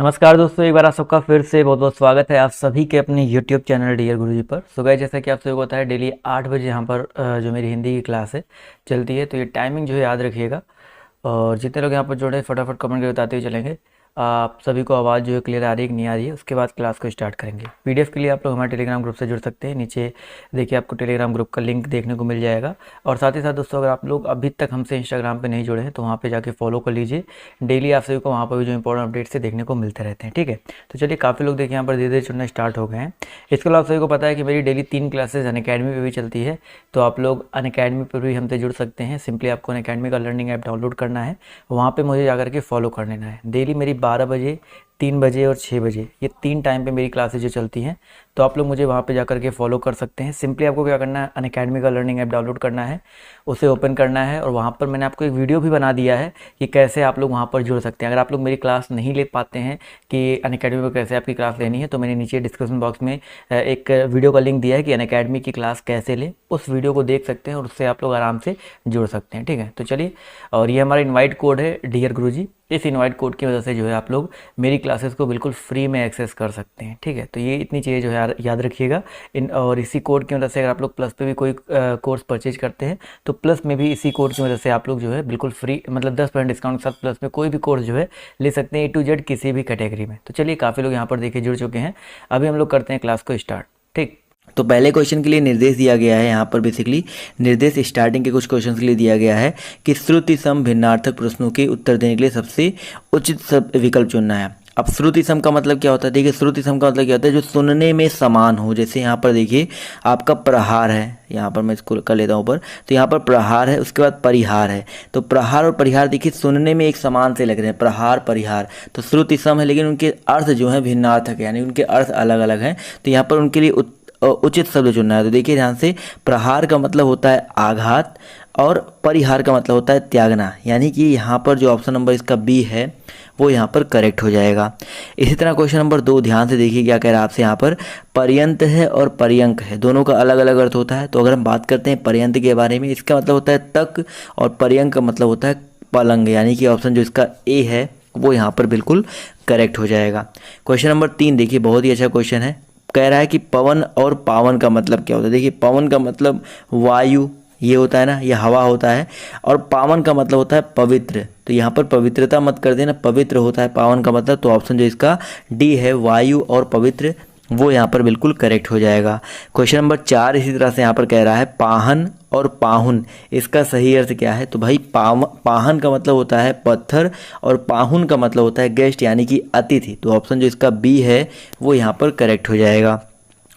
नमस्कार दोस्तों, एक बार आप सबका फिर से बहुत बहुत स्वागत है आप सभी के अपने YouTube चैनल डियर गुरुजी पर। सो गाइस, जैसा कि आप सभी को पता है डेली 8 बजे यहाँ पर जो मेरी हिंदी की क्लास है चलती है, तो ये टाइमिंग जो है याद रखिएगा। और जितने लोग यहाँ पर जुड़े हैं फटाफट कमेंट करके बताते हुए चलेंगे आप सभी को आवाज़ जो है क्लियर आ रही है कि नहीं आ रही है। उसके बाद क्लास को स्टार्ट करेंगे। पीडीएफ के लिए आप लोग हमारे टेलीग्राम ग्रुप से जुड़ सकते हैं। नीचे देखिए आपको टेलीग्राम ग्रुप का लिंक देखने को मिल जाएगा। और साथ ही साथ दोस्तों, अगर आप लोग अभी तक हमसे इंस्टाग्राम पे नहीं जुड़े हैं तो वहाँ पे जाके फॉलो कर लीजिए। डेली आप सभी को वहाँ पर भी जो इंपॉर्टेंट अपडेट्स है देखने को मिलते रहते हैं। ठीक है, तो चलिए काफ़ी लोग देखिए यहाँ पर धीरे धीरे जुड़ना स्टार्ट हो गए हैं। इसके अलावा आप सभी को पता है कि मेरी डेली 3 क्लासेज अनअकैडमी पे भी चलती है, तो आप लोग अनअकैडमी पर भी हमसे जुड़ सकते हैं। सिंपली आपको अनअकैडमी का लर्निंग ऐप डाउनलोड करना है, वहाँ पे मुझे जाकर के फॉलो कर लेना है। डेली मेरी 12 बजे, 3 बजे और 6 बजे ये 3 टाइम पे मेरी क्लासेज जो चलती हैं, तो आप लोग मुझे वहाँ पे जाकर के फॉलो कर सकते हैं। सिंपली आपको क्या करना है, अनअकैडमी का लर्निंग ऐप डाउनलोड करना है, उसे ओपन करना है और वहाँ पर मैंने आपको एक वीडियो भी बना दिया है कि कैसे आप लोग वहाँ पर जुड़ सकते हैं। अगर आप लोग मेरी क्लास नहीं ले पाते हैं कि अनअकैडमी पर कैसे आपकी क्लास लेनी है, तो मैंने नीचे डिस्क्रिप्शन बॉक्स में एक वीडियो का लिंक दिया है कि अनअकैडमी की क्लास कैसे लें। उस वीडियो को देख सकते हैं और उससे आप लोग आराम से जुड़ सकते हैं। ठीक है, तो चलिए, और ये हमारा इनवाइट कोड है डियर गुरुजी। इस इनवाइट कोड की वजह से जो है आप लोग मेरी क्लासेस को बिल्कुल फ्री में एक्सेस कर सकते हैं। ठीक है, तो ये इतनी चीज़ें जो है याद रखिएगा। और इसी कोड की मदद से अगर आप लोग प्लस पे भी कोई कोर्स परचेज करते हैं तो प्लस में भी इसी कोड की मदद से आप लोग जो है बिल्कुल फ्री, मतलब 10% डिस्काउंट के साथ प्लस में कोई भी कोर्स जो है ले सकते हैं, A to Z किसी भी कैटेगरी में। तो चलिए, काफ़ी लोग यहाँ पर देखिए जुड़ चुके हैं। अभी हम लोग करते हैं क्लास को स्टार्ट। ठीक, तो पहले क्वेश्चन के लिए निर्देश दिया गया है। यहाँ पर बेसिकली निर्देश स्टार्टिंग के कुछ क्वेश्चन के लिए दिया गया है कि श्रुति सम भिन्नार्थक प्रश्नों के उत्तर देने के लिए सबसे उचित सब विकल्प चुनना है। अब श्रुति सम का मतलब क्या होता है? देखिए, श्रुति सम का मतलब क्या होता है? जो सुनने में समान हो। जैसे यहाँ पर देखिए आपका प्रहार है, यहाँ पर मैं इसको कर लेता हूँ ऊपर, तो यहाँ पर प्रहार है, उसके बाद परिहार है। तो प्रहार और परिहार देखिए सुनने में एक समान से लग रहे हैं, प्रहार परिहार, तो श्रुति सम है, लेकिन उनके अर्थ जो है भिन्नार्थक है, यानी उनके अर्थ अलग अलग हैं। तो यहाँ पर उनके लिए उचित शब्द चुनना है। तो देखिए ध्यान से, प्रहार का मतलब होता है आघात और परिहार का मतलब होता है त्यागना, यानी कि यहाँ पर जो ऑप्शन नंबर इसका बी है वो यहाँ पर करेक्ट हो जाएगा। इसी तरह क्वेश्चन नंबर 2 ध्यान से देखिए क्या कह रहा है आपसे। यहाँ पर पर्यंत है और पर्यंक है, दोनों का अलग अलग अर्थ होता है। तो अगर हम बात करते हैं पर्यंत के बारे में, इसका मतलब होता है तक, और पर्यंक का मतलब होता है पलंग, यानी कि ऑप्शन जो इसका ए है वो यहाँ पर बिल्कुल करेक्ट हो जाएगा। क्वेश्चन नंबर 3 देखिए, बहुत ही अच्छा क्वेश्चन है। कह रहा है कि पवन और पावन का मतलब क्या होता है? देखिए, पवन का मतलब वायु ये होता है ना, ये हवा होता है, और पावन का मतलब होता है पवित्र। तो यहाँ पर पवित्रता मत कर देना, पवित्र होता है पावन का मतलब। तो ऑप्शन जो इसका डी है वायु और पवित्र, वो यहाँ पर बिल्कुल करेक्ट हो जाएगा। क्वेश्चन नंबर 4 इसी तरह से यहाँ पर कह रहा है पाहन और पाहुन, इसका सही अर्थ क्या है? तो भाई पाहन का मतलब होता है पत्थर और पाहुन का मतलब होता है गेस्ट, यानी कि अतिथि। तो ऑप्शन जो इसका बी है वो यहाँ पर करेक्ट हो जाएगा।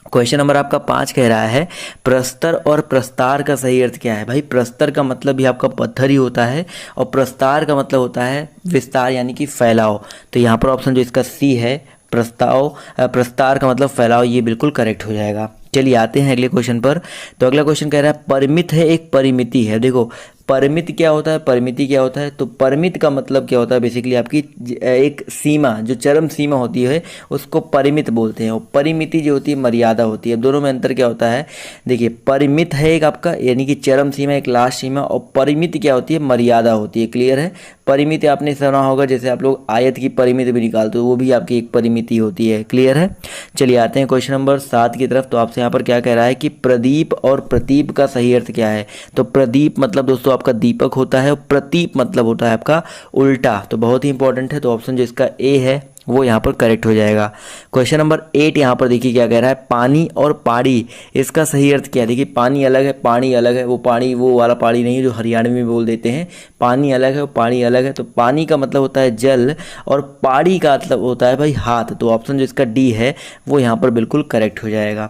क्वेश्चन नंबर आपका 5 कह रहा है प्रस्तर और प्रस्तार का सही अर्थ क्या है? भाई, प्रस्तर का मतलब भी आपका पत्थर ही होता है और प्रस्तार का मतलब होता है विस्तार, यानी कि फैलाव। तो यहाँ पर ऑप्शन जो इसका सी है प्रस्तार का मतलब फैलाव, ये बिल्कुल करेक्ट हो जाएगा। चलिए आते हैं अगले क्वेश्चन पर। तो अगला क्वेश्चन कह रहा है परिमित है एक परिमिति है। देखो, परिमित क्या होता है, परिमिति क्या होता है? तो परिमित का मतलब क्या होता है? बेसिकली आपकी एक सीमा, जो चरम सीमा होती है उसको परिमित बोलते हैं, और परिमिति जो होती है मर्यादा होती है। दोनों में अंतर क्या होता है? देखिए, परिमित है एक आपका यानी कि चरम सीमा, एक लास्ट सीमा, और परिमिति क्या होती है? मर्यादा होती है। क्लियर है? परिमिति आपने सुना होगा, जैसे आप लोग आयत की परिमिति भी निकालते हो, वो भी आपकी एक परिमिति होती है। क्लियर है? चलिए आते हैं क्वेश्चन नंबर 7 की तरफ। तो आपसे यहाँ पर क्या कह रहा है कि प्रदीप और प्रतीप का सही अर्थ क्या है? तो प्रदीप मतलब दोस्तों आपका दीपक होता है, और प्रतीप मतलब होता है आपका उल्टा। तो बहुत ही इंपॉर्टेंट है। तो ऑप्शन जो इसका ए है वो यहाँ पर करेक्ट हो जाएगा। क्वेश्चन नंबर 8 यहाँ पर देखिए क्या कह रहा है पानी और पाड़ी, इसका सही अर्थ क्या है? देखिए, पानी अलग है, पानी अलग है। वो पानी वो वाला पानी नहीं है जो हरियाणवी में बोल देते हैं, पानी अलग है और पानी अलग है। तो पानी का मतलब होता है जल और पाड़ी का मतलब होता है भाई हाथ। तो ऑप्शन जो इसका डी है वो यहाँ पर बिल्कुल करेक्ट हो जाएगा।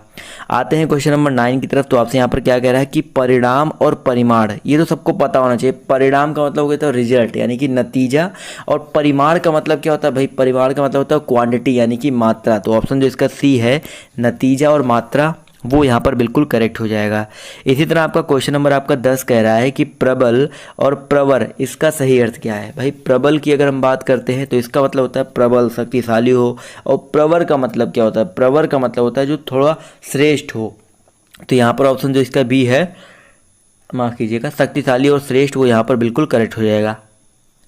आते हैं क्वेश्चन नंबर 9 की तरफ। तो आपसे यहाँ पर क्या कह रहा है कि परिणाम और परिमाण, ये तो सबको पता होना चाहिए। परिणाम का मतलब होता है रिजल्ट, यानी कि नतीजा, और परिमाण का मतलब क्या होता है? भाई, परिमाण का मतलब होता है क्वांटिटी, यानी कि मात्रा। तो ऑप्शन जो इसका सी है नतीजा और मात्रा, वो यहाँ पर बिल्कुल करेक्ट हो जाएगा। इसी तरह आपका क्वेश्चन नंबर आपका 10 कह रहा है कि प्रबल और प्रवर, इसका सही अर्थ क्या है? भाई, प्रबल की अगर हम बात करते हैं तो इसका मतलब होता है प्रबल, शक्तिशाली हो, और प्रवर का मतलब क्या होता है? प्रवर का मतलब होता है जो थोड़ा श्रेष्ठ हो। तो यहाँ पर ऑप्शन जो इसका बी है, माफ़ कीजिएगा, शक्तिशाली और श्रेष्ठ, वो यहाँ पर बिल्कुल करेक्ट हो जाएगा।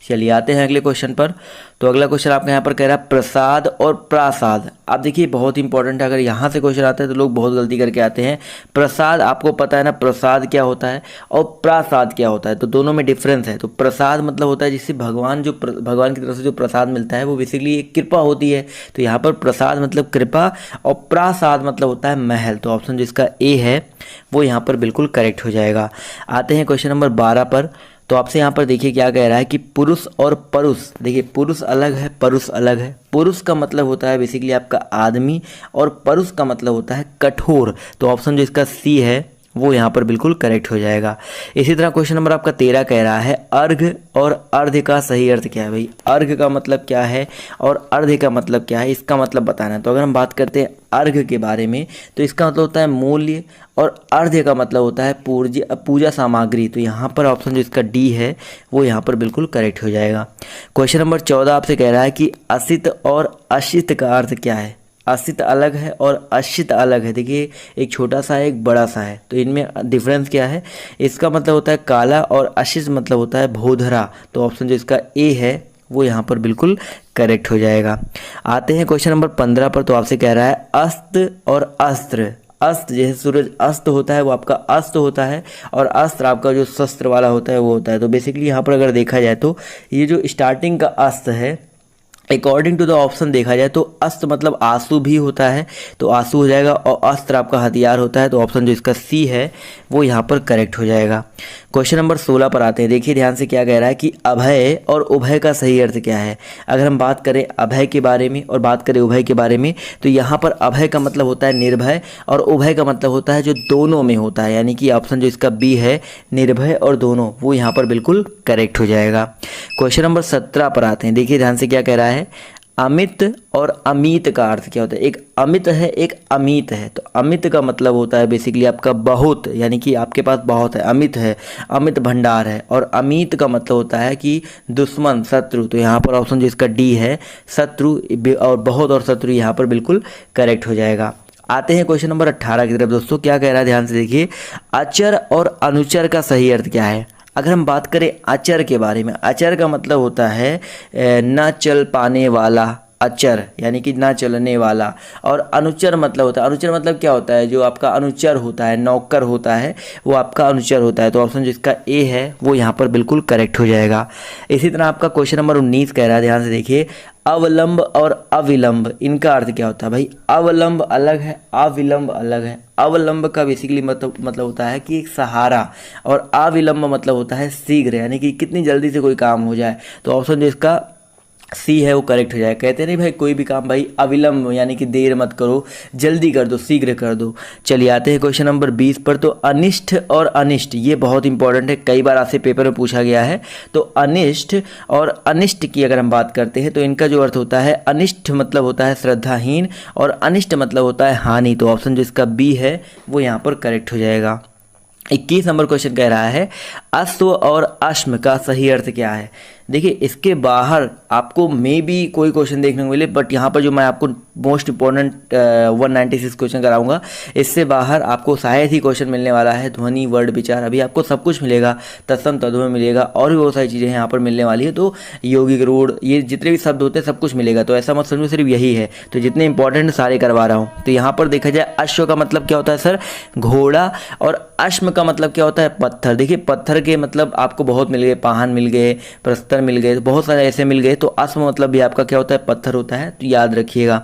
चलिए आते हैं अगले क्वेश्चन पर। तो अगला क्वेश्चन आपका यहाँ पर कह रहा है प्रसाद और प्रासाद। आप देखिए बहुत इंपॉर्टेंट है, अगर यहाँ से क्वेश्चन आता है तो लोग बहुत गलती करके आते हैं। प्रसाद आपको पता है ना, प्रसाद क्या होता है और प्रासाद क्या होता है, तो दोनों में डिफरेंस है। तो प्रसाद मतलब होता है जिससे भगवान की तरफ से जो प्रसाद मिलता है वो बेसिकली एक कृपा होती है। तो यहाँ पर प्रसाद मतलब कृपा और प्रासाद मतलब होता है महल। तो ऑप्शन जिसका ए है वो यहाँ पर बिल्कुल करेक्ट हो जाएगा। आते हैं क्वेश्चन नंबर 12 पर। तो आपसे यहाँ पर देखिए क्या कह रहा है कि पुरुष और परुष। देखिए पुरुष अलग है, परुष अलग है। पुरुष का मतलब होता है बेसिकली आपका आदमी और परुष का मतलब होता है कठोर। तो ऑप्शन जो इसका सी है वो यहाँ पर बिल्कुल करेक्ट हो जाएगा। इसी तरह क्वेश्चन नंबर आपका 13 कह रहा है अर्घ और अर्घ का सही अर्थ क्या है। भाई अर्घ का मतलब क्या है और अर्घ का मतलब क्या है, इसका मतलब बताना है। तो अगर हम बात करते हैं अर्घ के बारे में तो इसका मतलब होता है मूल्य और अर्घ का मतलब होता है पूजा सामग्री। तो यहाँ पर ऑप्शन जो इसका डी है वो यहाँ पर बिल्कुल करेक्ट हो जाएगा। क्वेश्चन नंबर 14 आपसे कह रहा है कि असित और अशित का अर्थ क्या है। असित अलग है और अशित अलग है। देखिए एक छोटा सा है एक बड़ा सा है, तो इनमें डिफरेंस क्या है। इसका मतलब होता है काला और अशित मतलब होता है भोधरा। तो ऑप्शन जो इसका ए है वो यहाँ पर बिल्कुल करेक्ट हो जाएगा। आते हैं क्वेश्चन नंबर 15 पर। तो आपसे कह रहा है अस्त और अस्त्र। अस्त जैसे सूरज अस्त होता है वो आपका अस्त होता है और अस्त्र आपका जो शस्त्र वाला होता है वो होता है। तो बेसिकली यहाँ पर अगर देखा जाए तो ये जो स्टार्टिंग का अस्त है अकॉर्डिंग टू द ऑप्शन देखा जाए तो अस्त्र मतलब आंसू भी होता है, तो आंसू हो जाएगा। और अस्त्र आपका हथियार होता है, तो ऑप्शन जो इसका सी है वो यहाँ पर करेक्ट हो जाएगा। क्वेश्चन नंबर 16 पर आते हैं। देखिए ध्यान से क्या कह रहा है कि अभय और उभय का सही अर्थ क्या है। अगर हम बात करें अभय के बारे में और बात करें उभय के बारे में तो यहाँ पर अभय का मतलब होता है निर्भय और उभय का मतलब होता है जो दोनों में होता है, यानी कि ऑप्शन जो इसका बी है निर्भय और दोनों, वो यहाँ पर बिल्कुल करेक्ट हो जाएगा। क्वेश्चन नंबर 17 पर आते हैं। देखिए ध्यान से क्या कह रहा है अमित और अमित का अर्थ क्या होता है। एक अमित है एक अमित है। तो अमित का मतलब होता है बेसिकली आपका बहुत, यानी कि आपके पास बहुत है, अमित है, अमित भंडार है। और अमित का मतलब होता है कि दुश्मन शत्रु। तो यहाँ पर ऑप्शन जो इसका डी है शत्रु और बहुत और शत्रु यहाँ पर बिल्कुल करेक्ट हो जाएगा। आते हैं क्वेश्चन नंबर 18 की तरफ। दोस्तों क्या कह रहा है ध्यान से देखिए अचर और अनुचर का सही अर्थ क्या है। अगर हम बात करें अचर के बारे में, अचर का मतलब होता है न चल पाने वाला, अचर यानी कि ना चलने वाला। और अनुचर मतलब होता है, अनुचर मतलब क्या होता है जो आपका अनुचर होता है, नौकर होता है, वो आपका अनुचर होता है। तो ऑप्शन जिसका ए है वो यहाँ पर बिल्कुल करेक्ट हो जाएगा। इसी तरह आपका क्वेश्चन नंबर 19 कह रहा है, ध्यान से देखिए अवलंब और अविलंब इनका अर्थ क्या होता है। भाई अवलंब अलग है, अविलंब अलग है। अवलंब का बेसिकली मतलब होता है कि एक सहारा और अविलंब मतलब होता है शीघ्र, यानी कि कितनी जल्दी से कोई काम हो जाए। तो ऑप्शन जो इसका सी है वो करेक्ट हो जाएगा। कहते नहीं भाई कोई भी काम भाई अविलंब यानी कि देर मत करो, जल्दी कर दो, शीघ्र कर दो। चलिए आते हैं क्वेश्चन नंबर 20 पर। तो अनिष्ट और अनिष्ट ये बहुत इंपॉर्टेंट है, कई बार आपसे पेपर में पूछा गया है। तो अनिष्ट और अनिष्ट की अगर हम बात करते हैं तो इनका जो अर्थ होता है अनिष्ट मतलब होता है श्रद्धाहीन और अनिष्ट मतलब होता है हानि। तो ऑप्शन जो इसका बी है वो यहाँ पर करेक्ट हो जाएगा। 21 नंबर क्वेश्चन कह रहा है अश्व और अश्म का सही अर्थ क्या है। देखिए इसके बाहर आपको मे बी कोई क्वेश्चन देखने को मिले, बट यहाँ पर जो मैं आपको मोस्ट इंपॉर्टेंट 196 क्वेश्चन कराऊंगा, इससे बाहर आपको शायद ही क्वेश्चन मिलने वाला है ध्वनि वर्ड विचार। अभी आपको सब कुछ मिलेगा, तत्सम तद्भव मिलेगा और भी बहुत सारी चीज़ें यहाँ पर मिलने वाली है। तो यौगिक रूढ़ ये जितने भी शब्द होते हैं सब कुछ मिलेगा, तो ऐसा मत समझो सिर्फ यही है। तो जितने इंपॉर्टेंट सारे करवा रहा हूँ। तो यहाँ पर देखा जाए अश्व का मतलब क्या होता है सर घोड़ा, और अश्म का मतलब क्या होता है पत्थर। देखिए पत्थर के मतलब आपको बहुत मिल गए, पाहन मिल गए, प्रस्तर मिल गए, तो बहुत सारे ऐसे मिल गए। तो अश्म मतलब भी आपका क्या होता है पत्थर होता है, तो याद रखिएगा।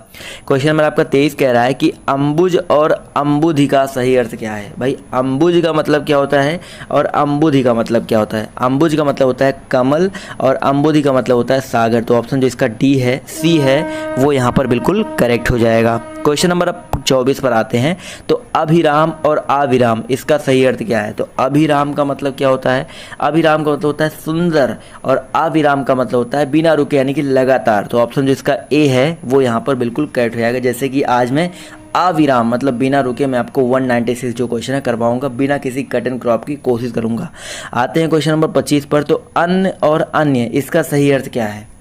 क्वेश्चन नंबर आपका 23 कह रहा है कि अम्बुज और अम्बुधि का सही अर्थ क्या है। भाई अम्बुज का मतलब क्या होता है और अम्बुधि का मतलब क्या होता है। अम्बुज का मतलब होता है कमल और अम्बुधि का मतलब होता है सागर। तो ऑप्शन जो इसका डी है सी है वो यहाँ पर बिल्कुल करेक्ट हो जाएगा। क्वेश्चन नंबर 24 पर आते हैं। तो अभिराम और अविराम इसका सही अर्थ क्या है। तो अभिराम का मतलब क्या होता है, अभिराम का मतलब होता है सुंदर और अविराम का मतलब होता है बिना रुके यानी कि लगातार। तो ऑप्शन जो इसका ए है वो यहाँ पर बिल्कुल करेक्ट हो जाएगा। जैसे कि आज मैं अविराम मतलब बिना रुके मैं आपको 196 जो क्वेश्चन है करवाऊंगा, बिना किसी कट एंड क्रॉप की कोशिश करूंगा। आते हैं क्वेश्चन नंबर 25 पर। तो अन्न और अन्य इसका सही अर्थ क्या है।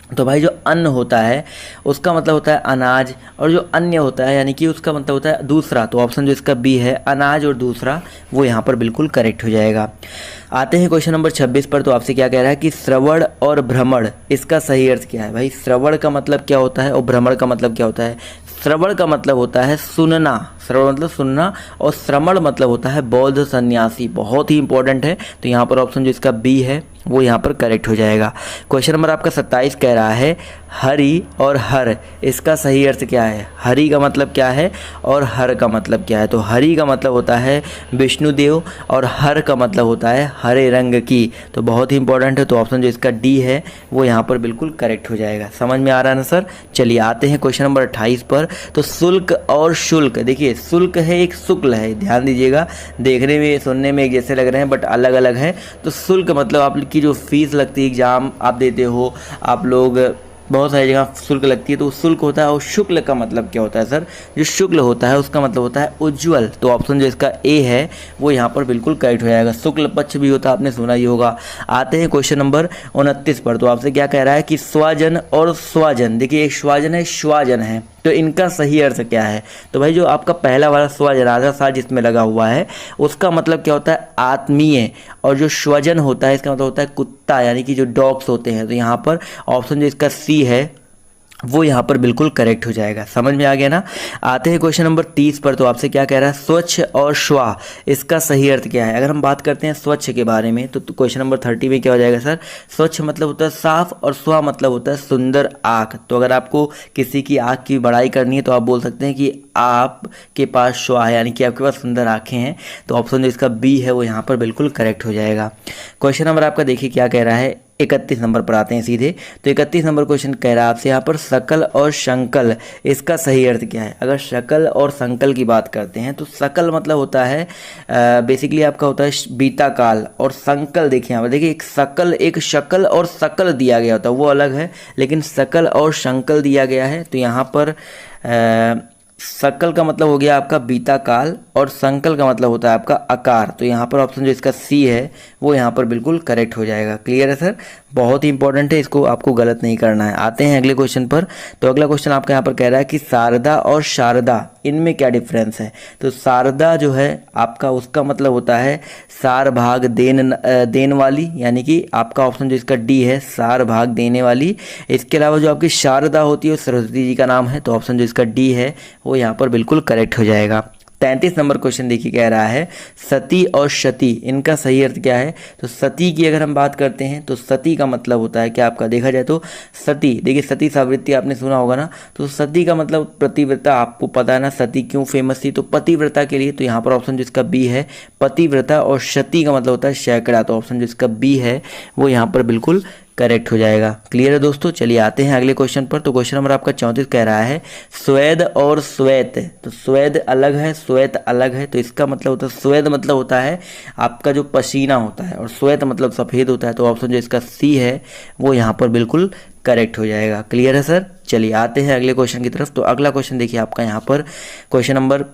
तो भाई जो अन्न होता है उसका मतलब होता है अनाज, और जो अन्य होता है यानी कि उसका मतलब होता है दूसरा। तो ऑप्शन जो इसका बी है अनाज और दूसरा वो यहाँ पर बिल्कुल करेक्ट हो जाएगा। आते हैं क्वेश्चन नंबर 26 पर। तो आपसे क्या कह रहा है कि श्रवण और भ्रमण इसका सही अर्थ क्या है। भाई श्रवण का मतलब क्या होता है और भ्रमण का मतलब क्या होता है। श्रवण का मतलब होता है सुनना, श्रवण मतलब सुनना, और श्रमण मतलब होता है बौद्ध सन्यासी। बहुत ही इंपॉर्टेंट है। तो यहाँ पर ऑप्शन जो इसका बी है वो यहाँ पर करेक्ट हो जाएगा। क्वेश्चन नंबर आपका 27 कह रहा है हरि और हर इसका सही अर्थ क्या है। हरि का मतलब क्या है और हर का मतलब क्या है। तो हरि का मतलब होता है विष्णुदेव और हर का मतलब होता है हरे रंग की। तो बहुत ही इंपॉर्टेंट है। तो ऑप्शन जो इसका डी है वो यहाँ पर बिल्कुल करेक्ट हो जाएगा। समझ में आ रहा है ना सर। चलिए आते हैं क्वेश्चन नंबर 28 पर। तो शुल्क और शुल्क, देखिए शुल्क है एक शुक्ल है, ध्यान दीजिएगा, देखने में सुनने में एक जैसे लग रहे हैं बट अलग अलग है। तो शुल्क मतलब आपकी जो फीस लगती है, एग्जाम आप देते हो, आप लोग बहुत सारी जगह शुल्क लगती है तो शुल्क होता है। और शुक्ल का मतलब क्या होता है सर। जो शुक्ल होता है उसका मतलब होता है उज्ज्वल। तो ऑप्शन जो इसका ए है वो यहाँ पर बिल्कुल करेक्ट हो जाएगा। शुक्ल पक्ष भी होता है, आपने सुना ही होगा। आते हैं क्वेश्चन नंबर 29 पर। तो आपसे क्या कह रहा है कि स्वजन और स्वजन, देखिए एक स्वजन है श्वाजन है, तो इनका सही अर्थ क्या है। तो भाई जो आपका पहला वाला स्वजन आधा सा जिसमें लगा हुआ है उसका मतलब क्या होता है आत्मीय, और जो स्वजन होता है इसका मतलब होता है कुत्ता, यानी कि जो डॉग्स होते हैं। तो यहाँ पर ऑप्शन जो इसका सी है वो यहाँ पर बिल्कुल करेक्ट हो जाएगा। समझ में आ गया ना। आते हैं क्वेश्चन नंबर 30 पर। तो आपसे क्या कह रहा है स्वच्छ और श्वा इसका सही अर्थ क्या है। अगर हम बात करते हैं स्वच्छ के बारे में तो क्वेश्चन नंबर 30 में क्या हो जाएगा सर। स्वच्छ मतलब होता है साफ और स्वा मतलब होता है सुंदर आँख। तो अगर आपको किसी की आँख की बड़ाई करनी है तो आप बोल सकते हैं कि आपके पास श्वा है, यानी कि आपके पास सुंदर आँखें हैं। तो ऑप्शन जो इसका बी है वो यहाँ पर बिल्कुल करेक्ट हो जाएगा। क्वेश्चन नंबर आपका देखिए क्या कह रहा है 31 नंबर पर आते हैं सीधे। तो 31 नंबर क्वेश्चन कह रहा है आपसे यहाँ पर सकल और संकल इसका सही अर्थ क्या है। अगर शकल और संकल की बात करते हैं तो सकल मतलब होता है बेसिकली आपका होता है बीता काल, और संकल देखिए यहाँ पर, देखिए एक सकल, एक शकल और सकल दिया गया होता है वो अलग है, लेकिन सकल और संकल दिया गया है। तो यहाँ पर सकल का मतलब हो गया आपका बीता काल और संकल का मतलब होता है आपका आकार। तो यहाँ पर ऑप्शन जो इसका सी है वो यहाँ पर बिल्कुल करेक्ट हो जाएगा। क्लियर है सर। बहुत ही इंपॉर्टेंट है, इसको आपको गलत नहीं करना है। आते हैं अगले क्वेश्चन पर। तो अगला क्वेश्चन आपका यहाँ पर कह रहा है कि शारदा और शारदा इनमें क्या डिफरेंस है। तो शारदा जो है आपका उसका मतलब होता है सार भाग देन वाली, यानी कि आपका ऑप्शन जो इसका डी है सार भाग देने वाली। इसके अलावा जो आपकी शारदा होती है वो सरस्वती जी का नाम है। तो ऑप्शन जो इसका डी है वो यहाँ पर बिल्कुल करेक्ट हो जाएगा। 33 नंबर क्वेश्चन देखिए कह रहा है सती और शती इनका सही अर्थ क्या है। तो सती की अगर हम बात करते हैं तो सती का मतलब होता है क्या आपका देखा जाए तो सती, देखिए सती सावित्री आपने सुना होगा ना। तो सती का मतलब पतिव्रता, आपको पता है ना सती क्यों फेमस थी, तो पतिव्रता के लिए। तो यहाँ पर ऑप्शन जिसका बी है पतिव्रता, और शती का मतलब होता है सैकड़ा। तो ऑप्शन जिसका बी है वो यहाँ पर बिल्कुल करेक्ट हो जाएगा। क्लियर है दोस्तों। चलिए आते हैं अगले क्वेश्चन पर। तो क्वेश्चन नंबर आपका 34 कह रहा है स्वेद और श्वेत। तो स्वेद अलग है, श्वेत अलग है। तो इसका मतलब होता है स्वेद मतलब होता है आपका जो पसीना होता है, और श्वेत मतलब सफ़ेद होता है। तो ऑप्शन जो इसका सी है वो यहाँ पर बिल्कुल करेक्ट हो जाएगा। क्लियर है सर। चलिए आते हैं अगले क्वेश्चन की तरफ। तो अगला क्वेश्चन देखिए आपका यहाँ पर क्वेश्चन नंबर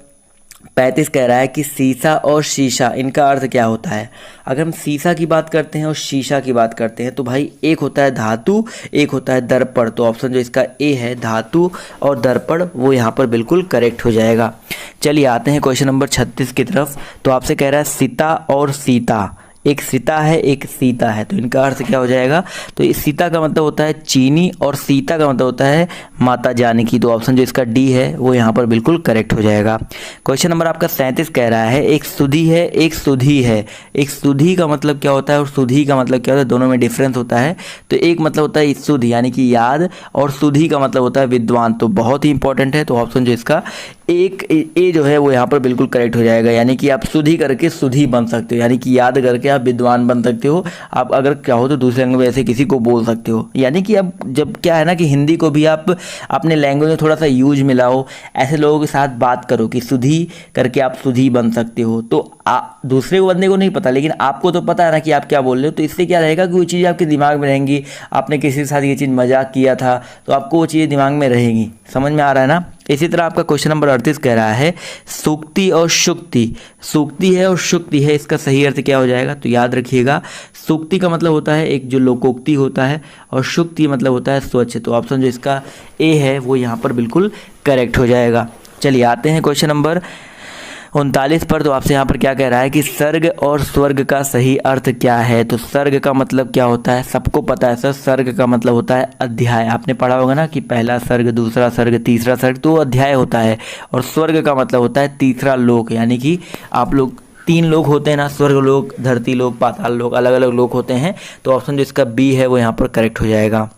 35 कह रहा है कि सीसा और शीशा इनका अर्थ क्या होता है। अगर हम सीसा की बात करते हैं और शीशा की बात करते हैं तो भाई एक होता है धातु, एक होता है दर्पण। तो ऑप्शन जो इसका ए है धातु और दर्पण वो यहाँ पर बिल्कुल करेक्ट हो जाएगा। चलिए आते हैं क्वेश्चन नंबर 36 की तरफ। तो आपसे कह रहा है सीता और सीता, एक सीता है एक सीता है, तो इनका अर्थ क्या हो जाएगा। तो इस सीता का मतलब होता है चीनी और सीता का मतलब होता है माता जानकी। तो ऑप्शन जो इसका डी है वो यहाँ पर बिल्कुल करेक्ट हो जाएगा। क्वेश्चन नंबर आपका 37 कह रहा है एक सुधी है एक सुधी है। एक सुधी का मतलब क्या होता है और सुधी का मतलब क्या होता है, दोनों में डिफरेंस होता है। तो एक मतलब होता है शुद्ध यानी कि याद, और सुधी का मतलब होता है विद्वान। तो बहुत ही इंपॉर्टेंट है। तो ऑप्शन जो इसका एक ए जो है वो यहाँ पर बिल्कुल करेक्ट हो जाएगा, यानी कि आप सुधी करके सुधी बन सकते हो, यानी कि याद करके आप विद्वान बन सकते हो। आप अगर चाहो तो दूसरे लैंग्वेज में ऐसे किसी को बोल सकते हो, यानी कि अब जब क्या है ना कि हिंदी को भी आप अपने लैंग्वेज में थोड़ा सा यूज मिलाओ, ऐसे लोगों के साथ बात करो कि सुधी करके आप सुधी बन सकते हो। तो दूसरे को बंदे को नहीं पता, लेकिन आपको तो पता है ना कि आप क्या बोल रहे हो। तो इससे क्या रहेगा कि वो चीज़ें आपके दिमाग में रहेंगी। आपने किसी के साथ ये चीज़ मजाक किया था तो आपको वो चीज़ें दिमाग में रहेंगी। समझ में आ रहा है ना। इसी तरह आपका क्वेश्चन नंबर 38 कह रहा है सूक्ति और शुक्ति। सूक्ति है और शुक्ति है, इसका सही अर्थ क्या हो जाएगा। तो याद रखिएगा सूक्ति का मतलब होता है एक जो लोकोक्ति होता है, और शुक्ति मतलब होता है स्वच्छ। तो ऑप्शन जो इसका ए है वो यहाँ पर बिल्कुल करेक्ट हो जाएगा। चलिए आते हैं क्वेश्चन नंबर 39 पर तो आपसे यहाँ पर क्या कह रहा है कि सर्ग और स्वर्ग का सही अर्थ क्या है। तो सर्ग का मतलब क्या होता है, सबको पता है सर, सर्ग का मतलब होता है अध्याय। आपने पढ़ा होगा ना कि पहला सर्ग, दूसरा सर्ग, तीसरा सर्ग, तो अध्याय होता है। और स्वर्ग का मतलब होता है तीसरा लोक, यानी कि आप लोग 3 लोक होते हैं ना, स्वर्ग लोक, धरती लोक, पाताल लोक, अलग अलग लोक होते हैं। तो ऑप्शन जो इसका बी है वो यहाँ पर करेक्ट हो जाएगा।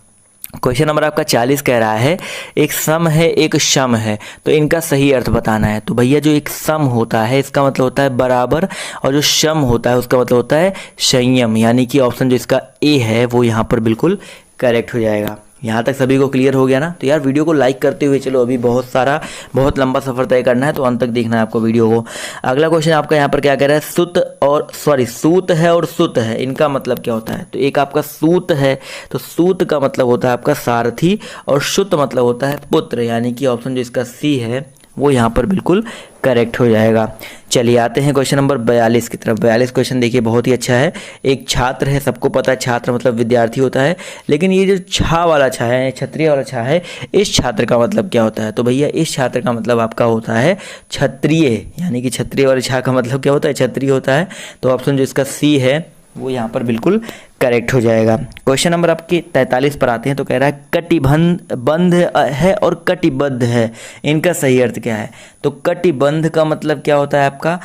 क्वेश्चन नंबर आपका 40 कह रहा है एक सम है एक शम है, तो इनका सही अर्थ बताना है। तो भैया जो एक सम होता है इसका मतलब होता है बराबर, और जो शम होता है उसका मतलब होता है संयम, यानी कि ऑप्शन जो इसका ए है वो यहाँ पर बिल्कुल करेक्ट हो जाएगा। यहाँ तक सभी को क्लियर हो गया ना। तो यार वीडियो को लाइक करते हुए चलो, अभी बहुत लंबा सफ़र तय करना है, तो अंत तक देखना है आपको वीडियो को। अगला क्वेश्चन आपका यहाँ पर क्या कह रहा है, सूत है और सुत है, इनका मतलब क्या होता है। तो एक आपका सूत है, तो सूत का मतलब होता है आपका सारथी, और सुत मतलब होता है पुत्र, यानी कि ऑप्शन जो इसका सी है वो यहाँ पर बिल्कुल करेक्ट हो जाएगा। चलिए आते हैं क्वेश्चन नंबर 42 की तरफ। 42 क्वेश्चन देखिए बहुत ही अच्छा है। एक छात्र है, सबको पता है छात्र मतलब विद्यार्थी होता है, लेकिन ये जो छा वाला छा है, क्षत्रिय वाला छा है, इस छात्र का मतलब क्या होता है। तो भैया इस छात्र का मतलब आपका होता है क्षत्रिय, यानी कि क्षत्रिय वाले छा का मतलब क्या होता है, क्षत्रिय होता है। तो ऑप्शन जो इसका सी है वो यहाँ पर बिल्कुल करेक्ट हो जाएगा। क्वेश्चन नंबर आपके 43 पर आते हैं। तो कह रहा है कटिबंध है और कटिबद्ध है, इनका सही अर्थ क्या है। तो कटिबंध का मतलब क्या होता है आपका,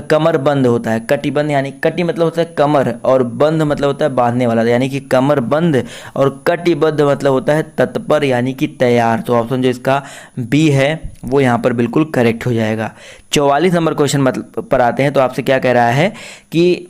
कमर बंद होता है। कटिबंध यानी कटि मतलब होता है कमर, और बंध मतलब होता है बांधने वाला, यानी कि कमर बंद, और कटिबद्ध मतलब होता है तत्पर, यानी कि तैयार। तो ऑप्शन जो इसका बी है वो यहाँ पर बिल्कुल करेक्ट हो जाएगा। 44 नंबर क्वेश्चन पर आते हैं। तो आपसे क्या कह रहा है कि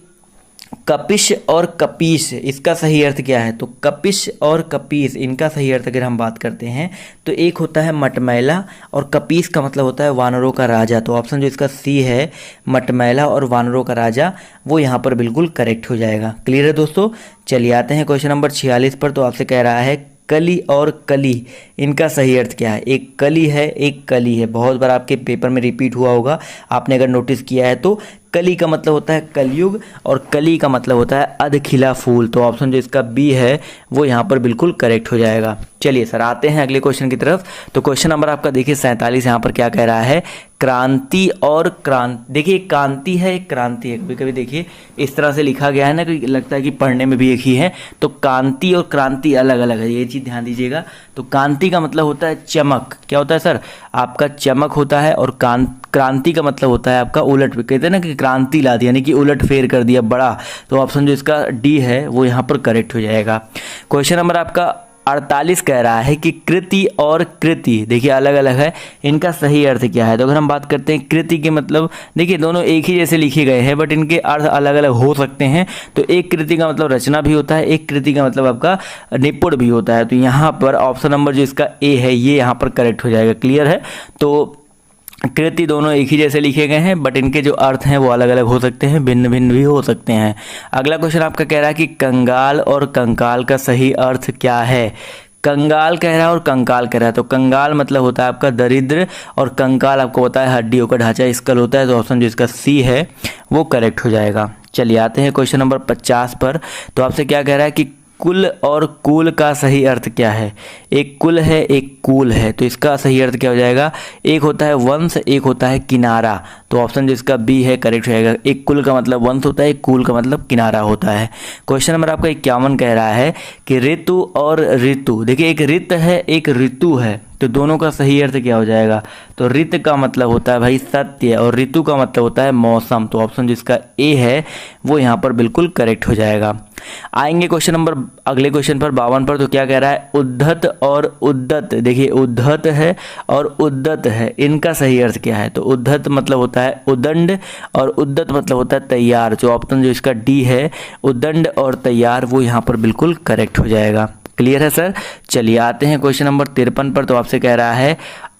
कपिश और कपीस, इसका सही अर्थ क्या है। तो कपिश और कपीस, इनका सही अर्थ अगर हम बात करते हैं तो एक होता है मटमैला, और कपीस का मतलब होता है वानरों का राजा। तो ऑप्शन जो इसका सी है मटमैला और वानरों का राजा, वो यहाँ पर बिल्कुल करेक्ट हो जाएगा। क्लियर है दोस्तों। चलिए आते हैं क्वेश्चन नंबर 46 पर। तो आपसे कह रहा है कली और कली, इनका सही अर्थ क्या है। एक कली है एक कली है, बहुत बार आपके पेपर में रिपीट हुआ होगा, आपने अगर नोटिस किया है तो। कली का मतलब होता है कलयुग, और कली का मतलब होता है अधखिला फूल। तो ऑप्शन जो इसका बी है वो यहाँ पर बिल्कुल करेक्ट हो जाएगा। चलिए सर आते हैं अगले क्वेश्चन की तरफ। तो क्वेश्चन नंबर आपका देखिए 47, यहाँ पर क्या कह रहा है, क्रांति और क्रांति। देखिए एक क्रांति है एक क्रांति है, कभी कभी देखिए इस तरह से लिखा गया है ना कि लगता है कि पढ़ने में भी एक ही है। तो कांति और क्रांति अलग अलग है, ये चीज़ ध्यान दीजिएगा। तो कांति का मतलब होता है चमक, क्या होता है सर, आपका चमक होता है। और क्रांति का मतलब होता है आपका उलट, कहते हैं ना कि क्रांति ला दी, यानी कि उलट फेर कर दिया, बड़ा। तो ऑप्शन जो इसका डी है वो यहाँ पर करेक्ट हो जाएगा। क्वेश्चन नंबर आपका 48 कह रहा है कि कृति और कृति, देखिए अलग अलग है, इनका सही अर्थ क्या है। तो अगर हम बात करते हैं कृति के मतलब, देखिए दोनों एक ही जैसे लिखे गए हैं बट इनके अर्थ अलग अलग हो सकते हैं। तो एक कृति का मतलब रचना भी होता है, एक कृति का मतलब आपका निपुण भी होता है। तो यहाँ पर ऑप्शन नंबर जो इसका ए है ये यहाँ पर करेक्ट हो जाएगा। क्लियर है। तो कृति दोनों एक ही जैसे लिखे गए हैं बट इनके जो अर्थ हैं वो अलग अलग हो सकते हैं, भिन्न भिन्न भी हो सकते हैं। अगला क्वेश्चन आपका कह रहा है कि कंगाल और कंकाल का सही अर्थ क्या है। कंगाल कह रहा है और कंकाल कह रहा है। तो कंगाल मतलब होता है आपका दरिद्र, और कंकाल आपको पता है हड्डियों का ढांचा स्कल होता है। तो ऑप्शन जो इसका सी है वो करेक्ट हो जाएगा। चलिए आते हैं क्वेश्चन नंबर 50 पर। तो आपसे क्या कह रहा है कि कुल और कूल का सही अर्थ क्या है। एक कुल है एक कूल है, तो इसका सही अर्थ क्या हो जाएगा, एक होता है वंश एक होता है किनारा। तो ऑप्शन जो इसका बी है करेक्ट हो जाएगा। एक कुल का मतलब वंश होता है, एक कूल का मतलब किनारा होता है। क्वेश्चन नंबर आपका 51 कह रहा है कि ऋतु और ऋतु, देखिए एक ऋत है एक ऋतु है, तो दोनों का सही अर्थ क्या हो जाएगा। तो ऋत का मतलब होता है भाई सत्य, और ऋतु का मतलब होता है मौसम। तो ऑप्शन जिसका ए है वो यहाँ पर बिल्कुल करेक्ट हो जाएगा। आएंगे क्वेश्चन नंबर अगले क्वेश्चन पर 52 पर। तो क्या कह रहा है, उद्धत और उद्दत, देखिए उद्धत है और उद्दत है, इनका सही अर्थ क्या है। तो उद्धत मतलब होता है उदंड, और उद्दत मतलब होता है तैयार। जो ऑप्शन जो इसका डी है उदंड और तैयार, वो यहाँ पर बिल्कुल करेक्ट हो जाएगा। क्लियर है सर। चलिए आते हैं क्वेश्चन नंबर 53 पर। तो आपसे कह रहा है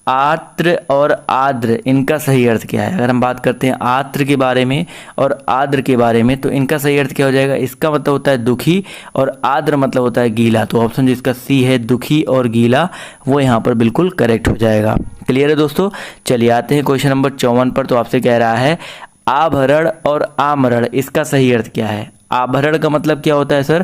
आर्द्र और आर्द्र, इनका सही अर्थ क्या है। अगर हम बात करते हैं आर्द्र के बारे में और आर्द्र के बारे में, तो इनका सही अर्थ क्या हो जाएगा। इसका मतलब होता है दुखी, और आर्द्र मतलब होता है गीला। तो ऑप्शन जिसका सी है दुखी और गीला, वो यहाँ पर बिल्कुल करेक्ट हो जाएगा। क्लियर है दोस्तों। चलिए आते हैं क्वेश्चन नंबर 54 पर। तो आपसे कह रहा है आभरण और आमरण, इसका सही अर्थ क्या है। आभरण का मतलब क्या होता है सर,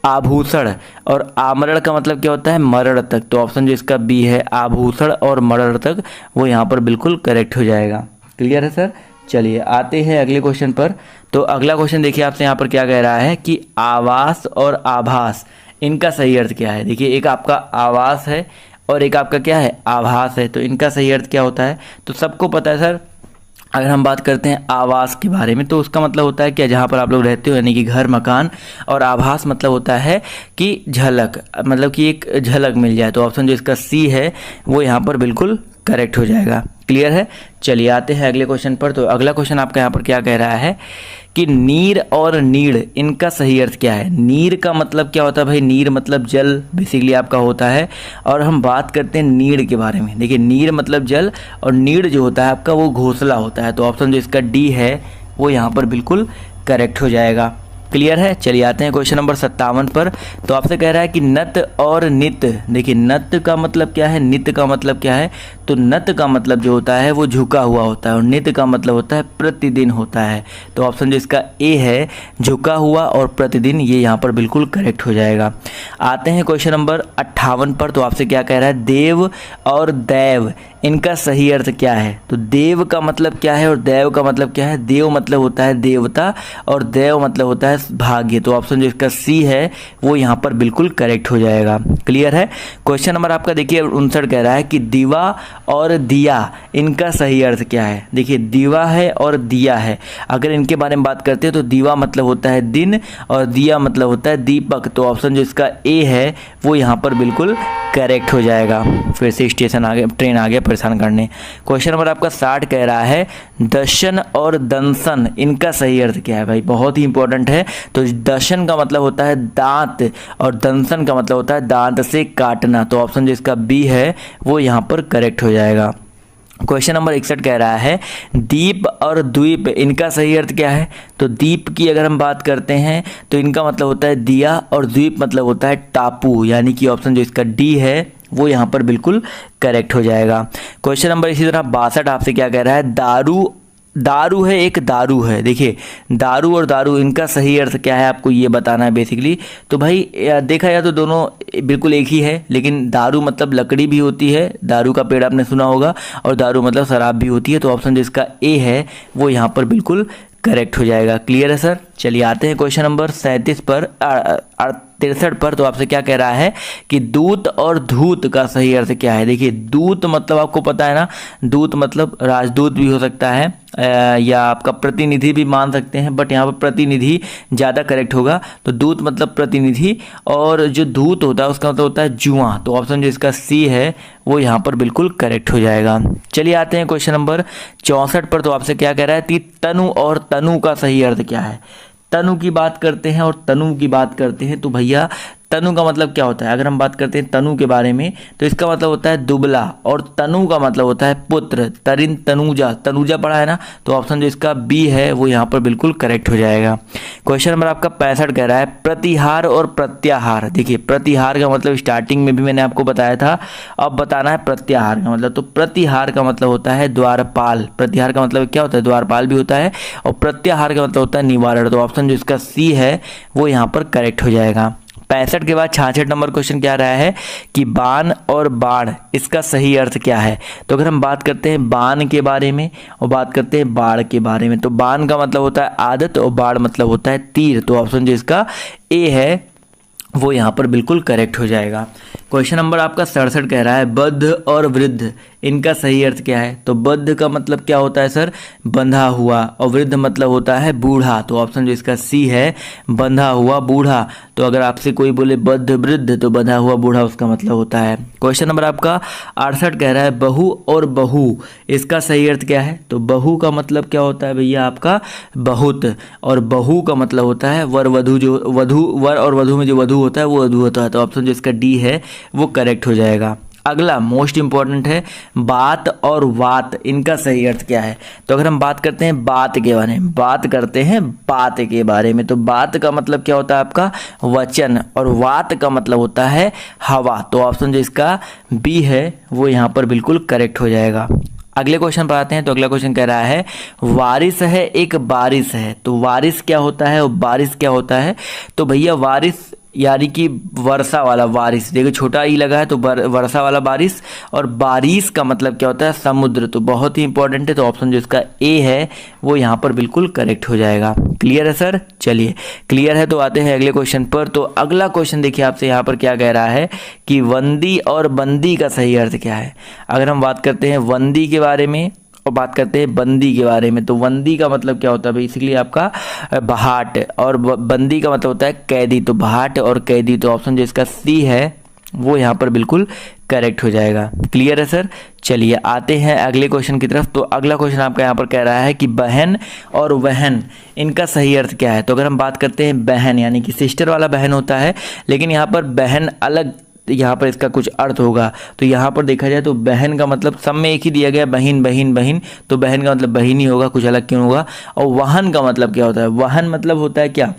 आभूषण, और आमरण का मतलब क्या होता है, मरण तक। तो ऑप्शन जो इसका बी है आभूषण और मरण तक, वो यहाँ पर बिल्कुल करेक्ट हो जाएगा। क्लियर है सर। चलिए आते हैं अगले क्वेश्चन पर। तो अगला क्वेश्चन देखिए आपसे यहाँ पर क्या कह रहा है कि आवास और आभास इनका सही अर्थ क्या है। देखिए एक आपका आवास है और एक आपका क्या है आभास है, तो इनका सही अर्थ क्या होता है। तो सबको पता है सर, अगर हम बात करते हैं आवास के बारे में तो उसका मतलब होता है क्या, जहाँ पर आप लोग रहते हो, यानी कि घर मकान। और आभास मतलब होता है कि झलक, मतलब कि एक झलक मिल जाए। तो ऑप्शन जो इसका सी है वो यहाँ पर बिल्कुल करेक्ट हो जाएगा। क्लियर है। चलिए आते हैं अगले क्वेश्चन पर। तो अगला क्वेश्चन आपका यहाँ पर क्या कह रहा है कि नीर और नीड़ इनका सही अर्थ क्या है। नीर का मतलब क्या होता है भाई, नीर मतलब जल बेसिकली आपका होता है। और हम बात करते हैं नीड़ के बारे में। देखिए नीर मतलब जल और नीड़ जो होता है आपका वो घोंसला होता है। तो ऑप्शन जो इसका डी है वो यहाँ पर बिल्कुल करेक्ट हो जाएगा। क्लियर है। चलिए आते हैं क्वेश्चन नंबर 57 पर। तो आपसे कह रहा है कि नत और नित। देखिए नत का मतलब क्या है, नित का मतलब क्या है। तो नत का मतलब जो होता है वो झुका हुआ होता है और नित का मतलब होता है प्रतिदिन होता है। तो ऑप्शन जो इसका ए है झुका हुआ और प्रतिदिन, ये यहाँ पर बिल्कुल करेक्ट हो जाएगा। आते हैं क्वेश्चन नंबर 58 पर। तो आपसे क्या कह रहा है, देव और दैव इनका सही अर्थ क्या है। तो देव का मतलब क्या है और दैव का मतलब क्या है। देव मतलब होता है देवता और दैव मतलब होता है भाग्य। तो ऑप्शन जो इसका सी है वो यहाँ पर बिल्कुल करेक्ट हो जाएगा। क्लियर है। क्वेश्चन नंबर आपका देखिए 59 कह रहा है कि दीवा और दिया इनका सही अर्थ क्या है। देखिए दीवा है और दिया है, अगर इनके बारे में बात करते हैं तो दीवा मतलब होता है दिन और दिया मतलब होता है दीपक। तो ऑप्शन जो इसका ए है वो यहाँ पर बिल्कुल करेक्ट हो जाएगा। फिर से स्टेशन आ गया, ट्रेन आ गया परेशान करने। क्वेश्चन नंबर आपका 60 कह रहा है दर्शन और दंशन इनका सही अर्थ क्या है। भाई बहुत ही इंपॉर्टेंट है। तो दर्शन का मतलब होता है दांत और दंशन का मतलब होता है दांत से काटना। तो ऑप्शन जो इसका बी है वो यहाँ पर करेक्ट हो जाएगा। क्वेश्चन नंबर 61 कह रहा है दीप और द्वीप इनका सही अर्थ क्या है। तो दीप की अगर हम बात करते हैं तो इनका मतलब होता है दिया और द्वीप मतलब होता है टापू, यानी कि ऑप्शन जो इसका डी है वो यहाँ पर बिल्कुल करेक्ट हो जाएगा। क्वेश्चन नंबर इसी तरह 62 आपसे क्या कह रहा है, दारू है एक दारू है। देखिए दारू और दारू इनका सही अर्थ क्या है आपको ये बताना है बेसिकली। तो भाई देखा जाए तो दोनों बिल्कुल एक ही है, लेकिन दारू मतलब लकड़ी भी होती है, दारू का पेड़ आपने सुना होगा, और दारू मतलब शराब भी होती है। तो ऑप्शन जिसका ए है वो यहाँ पर बिल्कुल करेक्ट हो जाएगा। क्लियर है सर। चलिए आते हैं क्वेश्चन नंबर 37 पर 63 पर। तो आपसे क्या कह रहा है कि दूत और धूत का सही अर्थ क्या है। देखिए दूत मतलब आपको पता है ना, दूत मतलब राजदूत भी हो सकता है या आपका प्रतिनिधि भी मान सकते हैं, बट यहाँ पर प्रतिनिधि ज़्यादा करेक्ट होगा। तो दूत मतलब प्रतिनिधि और जो धूत होता है उसका मतलब होता है जुआ। तो ऑप्शन जो इसका सी है वो यहाँ पर बिल्कुल करेक्ट हो जाएगा। चलिए आते हैं क्वेश्चन नंबर 64 पर। तो आपसे क्या कह रहा है कि तनु और तनु का सही अर्थ क्या है। तनु की बात करते हैं और तनु की बात करते हैं तो भैया तनु का मतलब क्या होता है। अगर हम बात करते हैं तनु के बारे में तो इसका मतलब होता है दुबला और तनु का मतलब होता है पुत्र। तरिन तनुजा, तनुजा पढ़ा है ना। तो ऑप्शन जो इसका बी है वो यहाँ पर बिल्कुल करेक्ट हो जाएगा। क्वेश्चन नंबर आपका 65 कह रहा है प्रतिहार और प्रत्याहार। देखिए प्रतिहार का मतलब स्टार्टिंग में भी मैंने आपको बताया था, अब बताना है प्रत्याहार का मतलब। तो प्रतिहार का मतलब होता है द्वारपाल। प्रतिहार का मतलब क्या होता है, द्वारपाल भी होता है, और प्रत्याहार का मतलब होता है निवारण। तो ऑप्शन जो इसका सी है वो यहाँ पर करेक्ट हो जाएगा। 65 के बाद 66 नंबर क्वेश्चन क्या रहा है कि बाण और बाण इसका सही अर्थ क्या है। तो अगर हम बात करते हैं बाण के बारे में और बात करते हैं बाण के बारे में, तो बाण का मतलब होता है आदत और बाण मतलब होता है तीर। तो ऑप्शन जो इसका ए है वो यहाँ पर बिल्कुल करेक्ट हो जाएगा। क्वेश्चन नंबर आपका 67 कह रहा है बद्ध और वृद्ध इनका सही अर्थ क्या है। तो बद्ध का मतलब क्या होता है सर, बंधा हुआ, और वृद्ध मतलब होता है बूढ़ा। तो ऑप्शन जो इसका सी है बंधा हुआ बूढ़ा। तो अगर आपसे कोई बोले बद्ध वृद्ध तो बंधा हुआ बूढ़ा उसका मतलब होता है। क्वेश्चन नंबर आपका 68 कह रहा है बहु और बहू इसका सही अर्थ क्या है। तो बहू का मतलब क्या होता है भैया आपका बहुत, और बहू का मतलब होता है वर वधु। जो वधु, वर और वधु में जो वधु होता है वो वधु होता है। तो ऑप्शन जो इसका डी है वो करेक्ट हो जाएगा। अगला मोस्ट इंपॉर्टेंट है बात और वात इनका सही अर्थ क्या है। तो अगर हम बात करते हैं बात के बारे में, बात करते हैं बात के बारे में, तो बात का मतलब क्या होता है आपका वचन, और वात का मतलब होता है हवा। तो ऑप्शन जो इसका बी है वो यहाँ पर बिल्कुल करेक्ट हो जाएगा। अगले क्वेश्चन पर आते हैं। तो अगला क्वेश्चन कह रहा है वारिस है एक बारिश है। तो वारिस क्या होता है और बारिश क्या होता है। तो भैया वारिस यानी कि वर्षा वाला, बारिश। देखो छोटा ई लगा है तो वर्षा वाला बारिश, और बारिश का मतलब क्या होता है, समुद्र। तो बहुत ही इंपॉर्टेंट है, तो ऑप्शन जो इसका ए है वो यहाँ पर बिल्कुल करेक्ट हो जाएगा। क्लियर है सर? चलिए क्लियर है तो आते हैं अगले क्वेश्चन पर। तो अगला क्वेश्चन देखिए आपसे यहाँ पर क्या कह रहा है कि वंदी और बंदी का सही अर्थ क्या है। अगर हम बात करते हैं वंदी के बारे में और बात करते हैं बंदी के बारे में, तो वंदी का मतलब क्या होता है बेसिकली आपका बहाट, और बंदी का मतलब होता है कैदी। तो बहाट और कैदी, तो ऑप्शन जो इसका सी है वो यहाँ पर बिल्कुल करेक्ट हो जाएगा। क्लियर है सर? चलिए आते हैं अगले क्वेश्चन की तरफ। तो अगला क्वेश्चन आपका यहाँ पर कह रहा है कि बहन और वहन, इनका सही अर्थ क्या है। तो अगर हम बात करते हैं बहन, यानी कि सिस्टर वाला बहन होता है, लेकिन यहाँ पर बहन अलग, यहाँ पर इसका कुछ अर्थ होगा। तो यहाँ पर देखा जाए तो बहन का मतलब सब में एक ही दिया गया, बहन बहन बहन, तो बहन का मतलब बहन ही होगा, कुछ अलग क्यों होगा। और वहन का मतलब क्या होता है, वहन मतलब होता है क्या,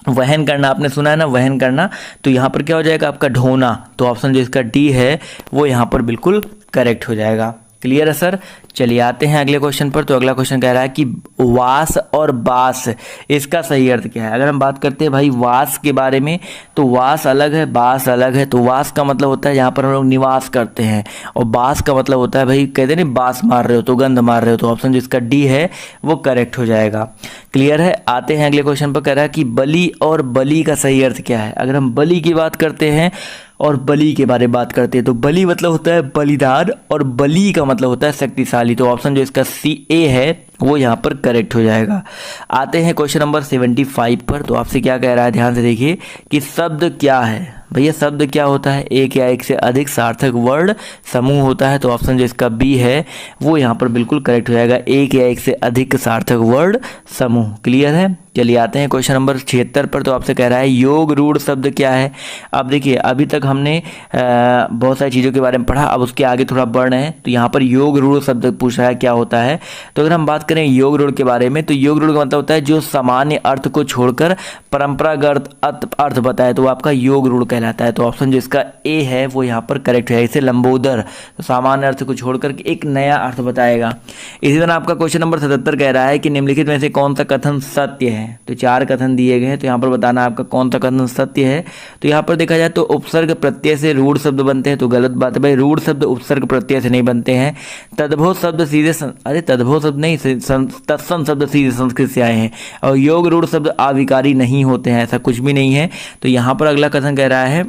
वहन करना, आपने सुना है ना वहन करना। तो यहाँ पर क्या हो जाएगा आपका ढोना। तो ऑप्शन जो इसका डी है वो यहाँ पर बिल्कुल करेक्ट हो जाएगा। क्लियर है सर? चलिए आते हैं अगले क्वेश्चन पर। तो अगला क्वेश्चन कह रहा है कि वास और बास, इसका सही अर्थ क्या है। अगर हम बात करते हैं भाई वास के बारे में, तो वास अलग है, बास अलग है। तो वास का मतलब होता है यहाँ पर हम लोग निवास करते हैं, और बास का मतलब होता है भाई कहते हैं ना बास मार रहे हो तो गंध मार रहे हो। तो ऑप्शन जिसका डी है वो करेक्ट हो जाएगा। क्लियर है? आते हैं अगले क्वेश्चन पर। कह रहा है कि बलि और बलि का सही अर्थ क्या है। अगर हम बलि की बात करते हैं और बलि के बारे में बात करते हैं, तो बलि मतलब होता है बलिदान, और बलि का मतलब होता है शक्तिशाली। तो ऑप्शन जो इसका सी ए है वो यहाँ पर करेक्ट हो जाएगा। आते हैं क्वेश्चन नंबर 75 पर। तो आपसे क्या कह रहा है, ध्यान से देखिए कि शब्द क्या है। भैया शब्द क्या होता है, एक या एक से अधिक सार्थक वर्ड समूह होता है। तो ऑप्शन जो इसका बी है वो यहाँ पर बिल्कुल करेक्ट हो जाएगा, एक या एक से अधिक सार्थक वर्ड समूह। क्लियर है? चलिए आते हैं क्वेश्चन नंबर 76 पर। तो आपसे कह रहा है योग रूढ़ शब्द क्या है। अब देखिए अभी तक हमने बहुत सारी चीज़ों के बारे में पढ़ा, अब उसके आगे थोड़ा बढ़ रहे हैं। तो यहाँ पर योग रूढ़ शब्द पूछ रहा है क्या होता है। तो अगर हम बात करें योग रूढ़ के बारे में, तो योग रूढ़ का मतलब होता है जो सामान्य अर्थ को छोड़कर परंपरागत अर्थ बताए, तो आपका योग रूढ़ कहलाता है। तो ऑप्शन जो इसका ए है वो यहाँ पर करेक्ट है। इसे लंबोदर, तो सामान्य अर्थ को छोड़कर एक नया अर्थ बताएगा। इसी तरह आपका क्वेश्चन नंबर 77 कह रहा है कि निम्नलिखित में से कौन सा कथन सत्य है। तो 4 कथन दिए गए हैं, तो यहाँ पर बताना आपका कौन सा कथन सत्य है। तो यहाँ पर देखा जाए तो उपसर्ग प्रत्यय से रूढ़ शब्द बनते हैं, तो गलत बात है भाई, रूढ़ शब्द उपसर्ग प्रत्यय से नहीं बनते हैं। तद्भव शब्द सीधे अरे तद्भव शब्द नहीं, तत्सम शब्द सीधे संस्कृत से आए हैं, और योग रूढ़ शब्द आविकारी नहीं होते हैं, ऐसा कुछ भी नहीं है। तो यहाँ पर अगला कथन कह रहा है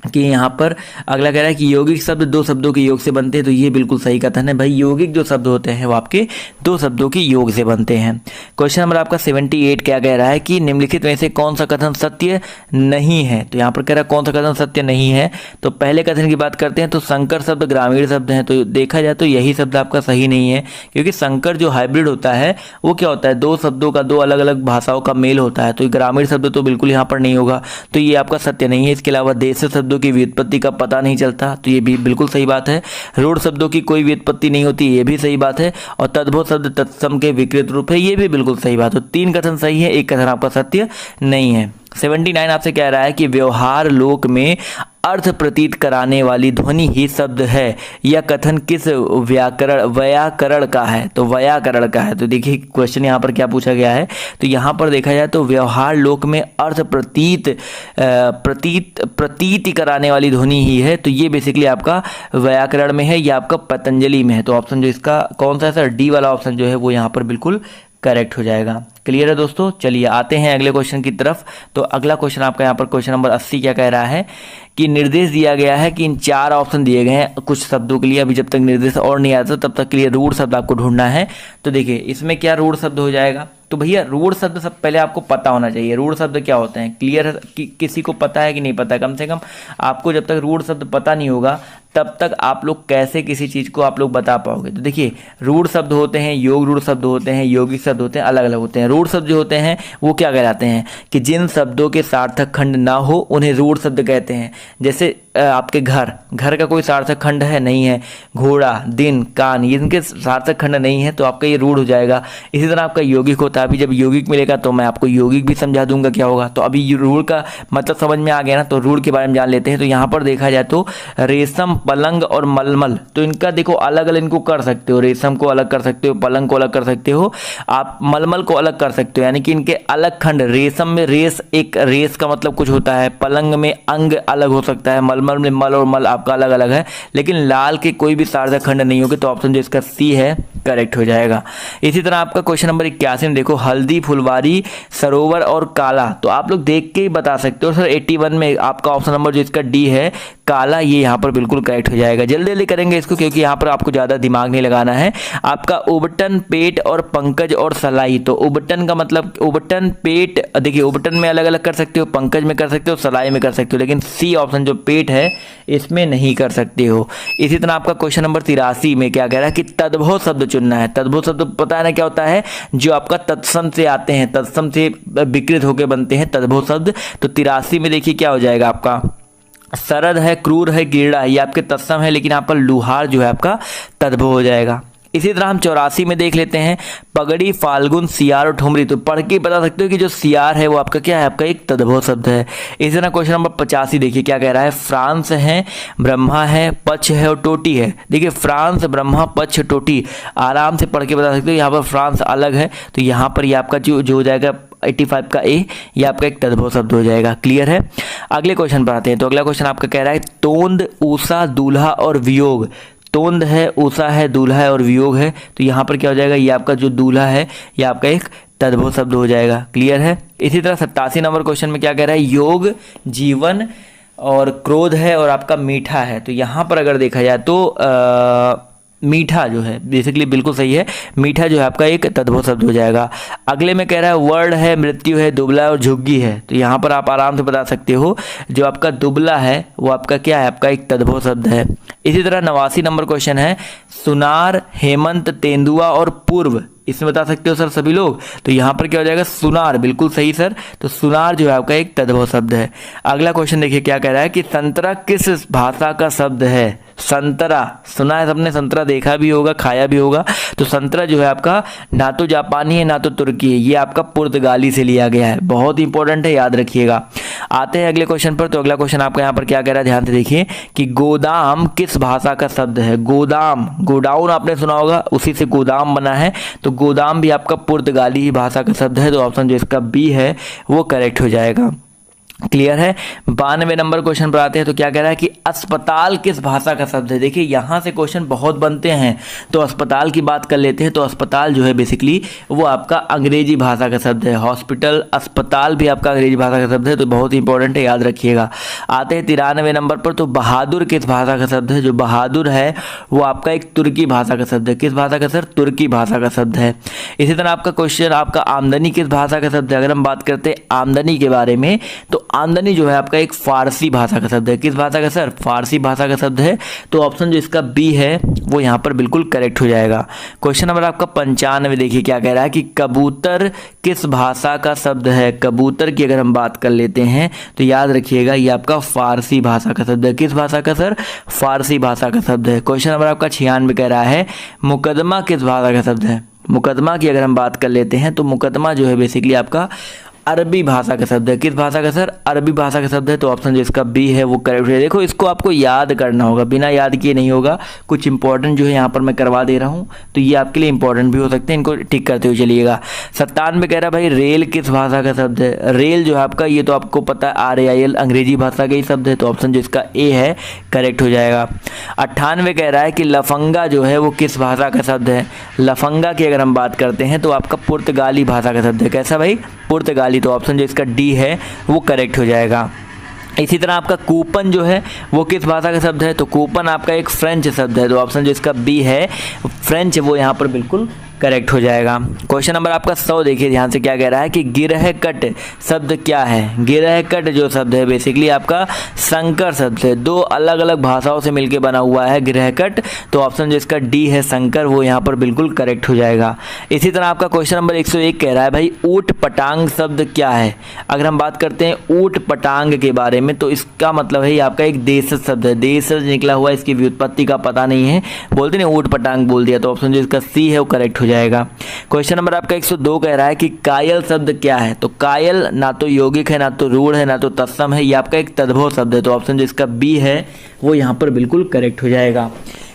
कि यहाँ पर अगला कह रहा है कि यौगिक शब्द 2 शब्दों के योग से बनते हैं। तो ये बिल्कुल सही कथन है भाई, यौगिक जो शब्द होते हैं वो आपके 2 शब्दों के योग से बनते हैं। क्वेश्चन नंबर आपका 78 क्या कह रहा है कि निम्नलिखित में से कौन सा कथन सत्य नहीं है। तो यहाँ पर कह रहा है कौन सा कथन सत्य नहीं है। तो पहले कथन की बात करते हैं, तो संकर शब्द ग्रामीण शब्द हैं। तो देखा जाए तो यही शब्द आपका सही नहीं है, क्योंकि संकर जो हाइब्रिड होता है वो क्या होता है, 2 शब्दों का 2 अलग अलग भाषाओं का मेल होता है। तो ग्रामीण शब्द तो बिल्कुल यहाँ पर नहीं होगा, तो ये आपका सत्य नहीं है। इसके अलावा देश शब्दों की व्युत्पत्ति का पता नहीं चलता, तो ये भी बिल्कुल सही बात है। रूढ़ शब्दों की कोई व्युत्पत्ति नहीं होती, ये भी सही बात है। और तद्भव शब्द तत्सम के विकृत रूप है, ये भी बिल्कुल सही बात है। तो 3 कथन सही है, 1 कथन आपका सत्य नहीं है। 79 आपसे कह रहा है कि व्यवहार लोक में अर्थ प्रतीत कराने वाली ध्वनि ही शब्द है। यह कथन किस व्याकरण का है। तो व्याकरण का है। तो देखिए क्वेश्चन यहाँ पर क्या पूछा गया है। तो यहाँ पर देखा जाए तो व्यवहार लोक में अर्थ प्रतीति कराने वाली ध्वनि ही है। तो ये बेसिकली आपका व्याकरण में है, या आपका पतंजलि में है। तो ऑप्शन जो इसका कौन सा है सर, डी वाला ऑप्शन जो है वो यहाँ पर बिल्कुल करेक्ट हो जाएगा। क्लियर है दोस्तों? चलिए आते हैं अगले क्वेश्चन की तरफ। तो अगला क्वेश्चन आपका यहाँ पर क्वेश्चन नंबर 80 क्या कह रहा है कि निर्देश दिया गया है कि इन 4 ऑप्शन दिए गए हैं कुछ शब्दों के लिए, अभी जब तक निर्देश और नहीं आता तब तक के लिए रूढ़ शब्द आपको ढूंढना है। तो देखिए इसमें क्या रूढ़ शब्द हो जाएगा। तो भैया रूढ़ शब्द सब पहले आपको पता होना चाहिए, रूढ़ शब्द क्या होते हैं। क्लियर है किसी को पता है कि नहीं पता? कम से कम आपको जब तक रूढ़ शब्द पता नहीं होगा तब तक आप लोग कैसे किसी चीज़ को आप लोग बता पाओगे। तो देखिए रूढ़ शब्द होते हैं, योग रूढ़ शब्द होते हैं, यौगिक शब्द होते हैं, अलग अलग होते हैं। रूढ़ शब्द जो होते हैं वो क्या कहलाते हैं कि जिन शब्दों के सार्थक खंड ना हो उन्हें रूढ़ शब्द कहते हैं। जैसे आपके घर का कोई सार्थक खंड है, नहीं है। घोड़ा, दिन, कान, ये इनके सार्थक खंड नहीं है, तो आपका ये रूढ़ हो जाएगा। इसी तरह आपका यौगिक होता है। अभी जब यौगिक मिलेगा तो मैं आपको यौगिक भी समझा दूंगा क्या होगा। तो अभी रूढ़ का मतलब समझ में आ गया ना, तो रूढ़ के बारे में जान लेते हैं। तो यहाँ पर देखा जाए तो रेशम, पलंग और मलमल, तो इनका देखो अलग अलग इनको कर सकते हो। रेशम को अलग कर सकते हो, पलंग को अलग कर सकते हो, आप मलमल को अलग कर सकते हो, यानी कि इनके अलग खंड। रेशम में रेस, एक रेस का मतलब कुछ होता है, पलंग में अंग अलग हो सकता है, मलमल में मल और मल आपका अलग अलग है, लेकिन लाल के कोई भी सार्थक खंड नहीं होगे। तो ऑप्शन जो इसका सी है करेक्ट हो जाएगा। इसी तरह आपका क्वेश्चन नंबर 81 में देखो, हल्दी, फुलवारी, सरोवर और काला, तो आप लोग देख के ही बता सकते हो सर। 81 में आपका ऑप्शन नंबर जो इसका डी है काला, ये यहाँ पर बिल्कुल करेक्ट हो जाएगा। जल्दी जल्दी करेंगे इसको, क्योंकि यहाँ पर आपको ज़्यादा दिमाग नहीं लगाना है। आपका उबटन, पेट और पंकज और सलाई, तो उबटन का मतलब उबटन, पेट, देखिए उबटन में अलग अलग कर सकते हो, पंकज में कर सकते हो, सलाई में कर सकते हो, लेकिन सी ऑप्शन जो पेट है इसमें नहीं कर सकते हो। इसी तरह आपका क्वेश्चन नंबर 83 में क्या कह रहा है कि तद्भव शब्द चुनना है। तद्भव शब्द पता है ना क्या होता है, जो आपका तत्सम से आते हैं, तत्सम से विकृत होकर बनते हैं तद्भव शब्द। तो 83 में देखिए क्या हो जाएगा आपका, सरद है, क्रूर है, गिरड़ा है, ये आपके तत्सम है, लेकिन यहाँ पर लुहार जो है आपका तद्भव हो जाएगा। इसी तरह हम 84 में देख लेते हैं, पगड़ी, फाल्गुन, सियार और ठुमरी, तो पढ़ के बता सकते हो कि जो सियार है वो आपका क्या है, आपका एक तद्भव शब्द है। इसी तरह क्वेश्चन नंबर 85 देखिए क्या कह रहा है, फ्रांस है, ब्रह्मा है, पक्ष है और टोटी है। देखिए फ्रांस, ब्रह्मा, पक्ष, टोटी, आराम से पढ़ के बता सकते हो। यहाँ पर फ्रांस अलग है, तो यहाँ पर ये आपका जो हो जाएगा 85 का ए, ये आपका एक तद्भव शब्द हो जाएगा। क्लियर है। अगले क्वेश्चन पर आते हैं। तो अगला क्वेश्चन आपका कह रहा है, तोंद, ऊषा, दूल्हा और वियोग। तोंद है, ऊषा है, दूल्हा है और वियोग है, तो यहाँ पर क्या हो जाएगा, ये आपका जो दूल्हा है ये आपका एक तद्भव शब्द हो जाएगा। क्लियर है। इसी तरह 87 नंबर क्वेश्चन में क्या कह रहा है, योग, जीवन और क्रोध है और आपका मीठा है। तो यहाँ पर अगर देखा जाए तो मीठा जो है बेसिकली बिल्कुल सही है, मीठा जो है आपका एक तद्भव शब्द हो जाएगा। अगले में कह रहा है, वर्ण है, मृत्यु है, दुबला और झुग्गी है, तो यहाँ पर आप आराम से बता सकते हो जो आपका दुबला है वो आपका क्या है, आपका एक तद्भव शब्द है। इसी तरह 89 नंबर क्वेश्चन है, सुनार, हेमंत, तेंदुआ और पूर्व, इसमें बता सकते हो सर सभी लोग। तो यहाँ पर क्या हो जाएगा, सुनार, बिल्कुल सही सर। तो सुनार जो है आपका एक तद्भव शब्द है। अगला क्वेश्चन देखिए क्या कह रहा है कि संतरा किस भाषा का शब्द है। संतरा सुना है सबने, संतरा देखा भी होगा, खाया भी होगा। तो संतरा जो है आपका ना तो जापानी है ना तो तुर्की है, ये आपका पुर्तगाली से लिया गया है। बहुत इंपॉर्टेंट है, याद रखिएगा। आते हैं अगले क्वेश्चन पर। तो अगला क्वेश्चन आपका यहाँ पर क्या कह रहा है, ध्यान से देखिए कि गोदाम किस भाषा का शब्द है। गोदाम, गोडाउन आपने सुना होगा, उसी से गोदाम बना है, तो गोदाम भी आपका पुर्तगाली भाषा का शब्द है। तो ऑप्शन जो इसका बी है वो करेक्ट हो जाएगा। क्लियर है। 92 नंबर क्वेश्चन पर आते हैं। तो क्या कह रहा है कि अस्पताल किस भाषा का शब्द है। देखिए यहाँ से क्वेश्चन बहुत बनते हैं, तो अस्पताल की बात कर लेते हैं। तो अस्पताल जो है बेसिकली वो आपका अंग्रेजी भाषा का शब्द है। हॉस्पिटल, अस्पताल भी आपका अंग्रेजी भाषा का शब्द है, तो बहुत इंपॉर्टेंट है, याद रखिएगा। आते हैं 93 नंबर पर। तो बहादुर किस भाषा का शब्द है। जो बहादुर है वो आपका एक तुर्की भाषा का शब्द है। किस भाषा का सर, तुर्की भाषा का शब्द है। इसी तरह आपका क्वेश्चन, आपका आमदनी किस भाषा का शब्द है। अगर हम बात करते हैं आमदनी के बारे में, तो आमदनी जो है आपका एक फारसी भाषा का शब्द है। किस भाषा का सर, फारसी भाषा का शब्द है। तो ऑप्शन जो इसका बी है वो यहाँ पर बिल्कुल करेक्ट हो जाएगा। क्वेश्चन नंबर आपका 95 देखिए क्या कह रहा है कि कबूतर किस भाषा का शब्द है। कबूतर की अगर हम बात कर लेते हैं तो याद रखिएगा ये आपका फारसी भाषा का शब्द है। किस भाषा का सर, फारसी भाषा का शब्द है। क्वेश्चन नंबर आपका 96 कह रहा है मुकदमा किस भाषा का शब्द है। मुकदमा की अगर हम बात कर लेते हैं तो मुकदमा जो है बेसिकली आपका अरबी भाषा का शब्द है। किस भाषा का सर, अरबी भाषा का शब्द है। तो ऑप्शन जो इसका बी है वो करेक्ट है। देखो इसको आपको याद करना होगा, बिना याद किए नहीं होगा। कुछ इंपॉर्टेंट जो है यहाँ पर मैं करवा दे रहा हूँ, तो ये आपके लिए इंपॉर्टेंट भी हो सकते हैं, इनको टिक करते हुए चलिएगा। 97 कह रहा है भाई रेल किस भाषा का शब्द है। रेल जो है आपका, ये तो आपको पता है RAIL अंग्रेजी भाषा का ही शब्द है। तो ऑप्शन जो इसका ए है करेक्ट हो जाएगा। 98 कह रहा है कि लफंगा जो है वो किस भाषा का शब्द है। लफंगा की अगर हम बात करते हैं तो आपका पुर्तगाली भाषा का शब्द है। कैसा भाई, पुर्तगाली। तो ऑप्शन जो इसका डी है वो करेक्ट हो जाएगा। इसी तरह आपका कूपन जो है वो किस भाषा का शब्द है। तो कूपन आपका एक फ्रेंच शब्द है। तो ऑप्शन जो इसका बी है फ्रेंच, वो यहाँ पर बिल्कुल करेक्ट हो जाएगा। क्वेश्चन नंबर आपका 100 देखिए ध्यान से, क्या कह रहा है कि गिरहकट शब्द क्या है। गिरहकट जो शब्द है बेसिकली आपका संकर शब्द है, दो अलग अलग भाषाओं से मिलकर बना हुआ है गिरहकट, तो ऑप्शन जो इसका डी है संकर, वो यहाँ पर बिल्कुल करेक्ट हो जाएगा। इसी तरह आपका क्वेश्चन नंबर 101 कह रहा है भाई ऊट पटांग शब्द क्या है। अगर हम बात करते हैं ऊट पटांग के बारे में तो इसका मतलब है ये आपका एक देशज शब्द है, देशज निकला हुआ, इसकी व्युत्पत्ति का पता नहीं है, बोलते नहीं ऊट पटांग बोल दिया, तो ऑप्शन जो इसका सी है वो करेक्ट हो जाएगा। क्वेश्चन नंबर आपका 102 कह रहा है कि कायल शब्द क्या है। तो कायल ना तो यौगिक है, ना तो रूढ़ है, ना तो तत्सम है, ये आपका एक तद्भव शब्द है, तो ऑप्शन जो इसका बी है वो यहाँ पर बिल्कुल करेक्ट हो जाएगा।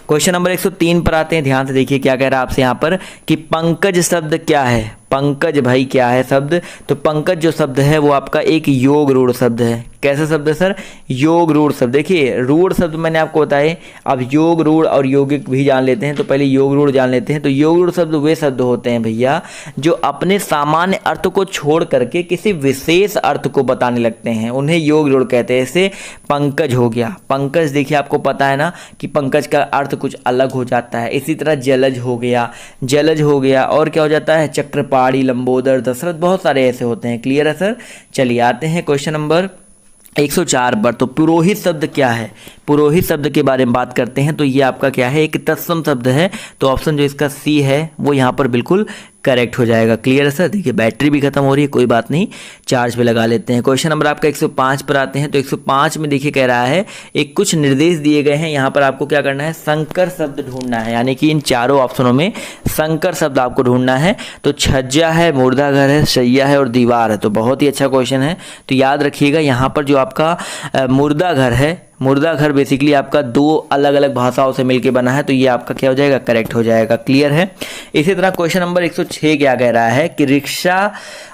क्वेश्चन नंबर 103 पर आते हैं, ध्यान से देखिए क्या कह रहा है आपसे यहाँ पर कि पंकज शब्द क्या है। पंकज भाई क्या है शब्द, तो पंकज जो शब्द है वो आपका एक योग रूढ़ शब्द है। कैसा शब्द है सर, योग रूढ़ शब्द। देखिए रूढ़ शब्द मैंने आपको बताए, अब योग रूढ़ और यौगिक भी जान लेते हैं, तो पहले योग रूढ़ जान लेते हैं। तो योग रूढ़ शब्द वे शब्द होते हैं भैया जो अपने सामान्य अर्थ को छोड़ करके किसी विशेष अर्थ को बताने लगते हैं, उन्हें योग रूढ़ कहते हैं। जैसे पंकज हो गया, पंकज देखिए आपको पता है ना कि पंकज का अर्थ कुछ अलग हो जाता है। इसी तरह जलज हो गया, जलज हो गया, और क्या हो जाता है चक्रपाणी, लंबोदर, दशरथ, बहुत सारे ऐसे होते हैं। क्लियर है सर। चलिए आते हैं क्वेश्चन नंबर 104 पर। तो पुरोहित शब्द क्या है, पुरोहित शब्द के बारे में बात करते हैं, तो ये आपका क्या है एक तत्सम शब्द है, तो ऑप्शन जो इसका सी है वो यहाँ पर बिल्कुल करेक्ट हो जाएगा। क्लियर है सर। देखिए बैटरी भी खत्म हो रही है, कोई बात नहीं, चार्ज पे लगा लेते हैं। क्वेश्चन नंबर आपका 105 पर आते हैं, तो 105 में देखिए कह रहा है एक कुछ निर्देश दिए गए हैं, यहाँ पर आपको क्या करना है संकर शब्द ढूंढना है, यानी कि इन चारों ऑप्शनों में संकर शब्द आपको ढूंढना है। तो छज्जा है, मुर्दाघर है, शैया है और दीवार है, तो बहुत ही अच्छा क्वेश्चन है। तो याद रखिएगा यहाँ पर जो आपका मुर्दाघर है, मुर्दाघर बेसिकली आपका दो अलग अलग भाषाओं से मिलकर बना है, तो ये आपका क्या हो जाएगा करेक्ट हो जाएगा। क्लियर है। इसी तरह क्वेश्चन नंबर 106 क्या कह रहा है कि रिक्शा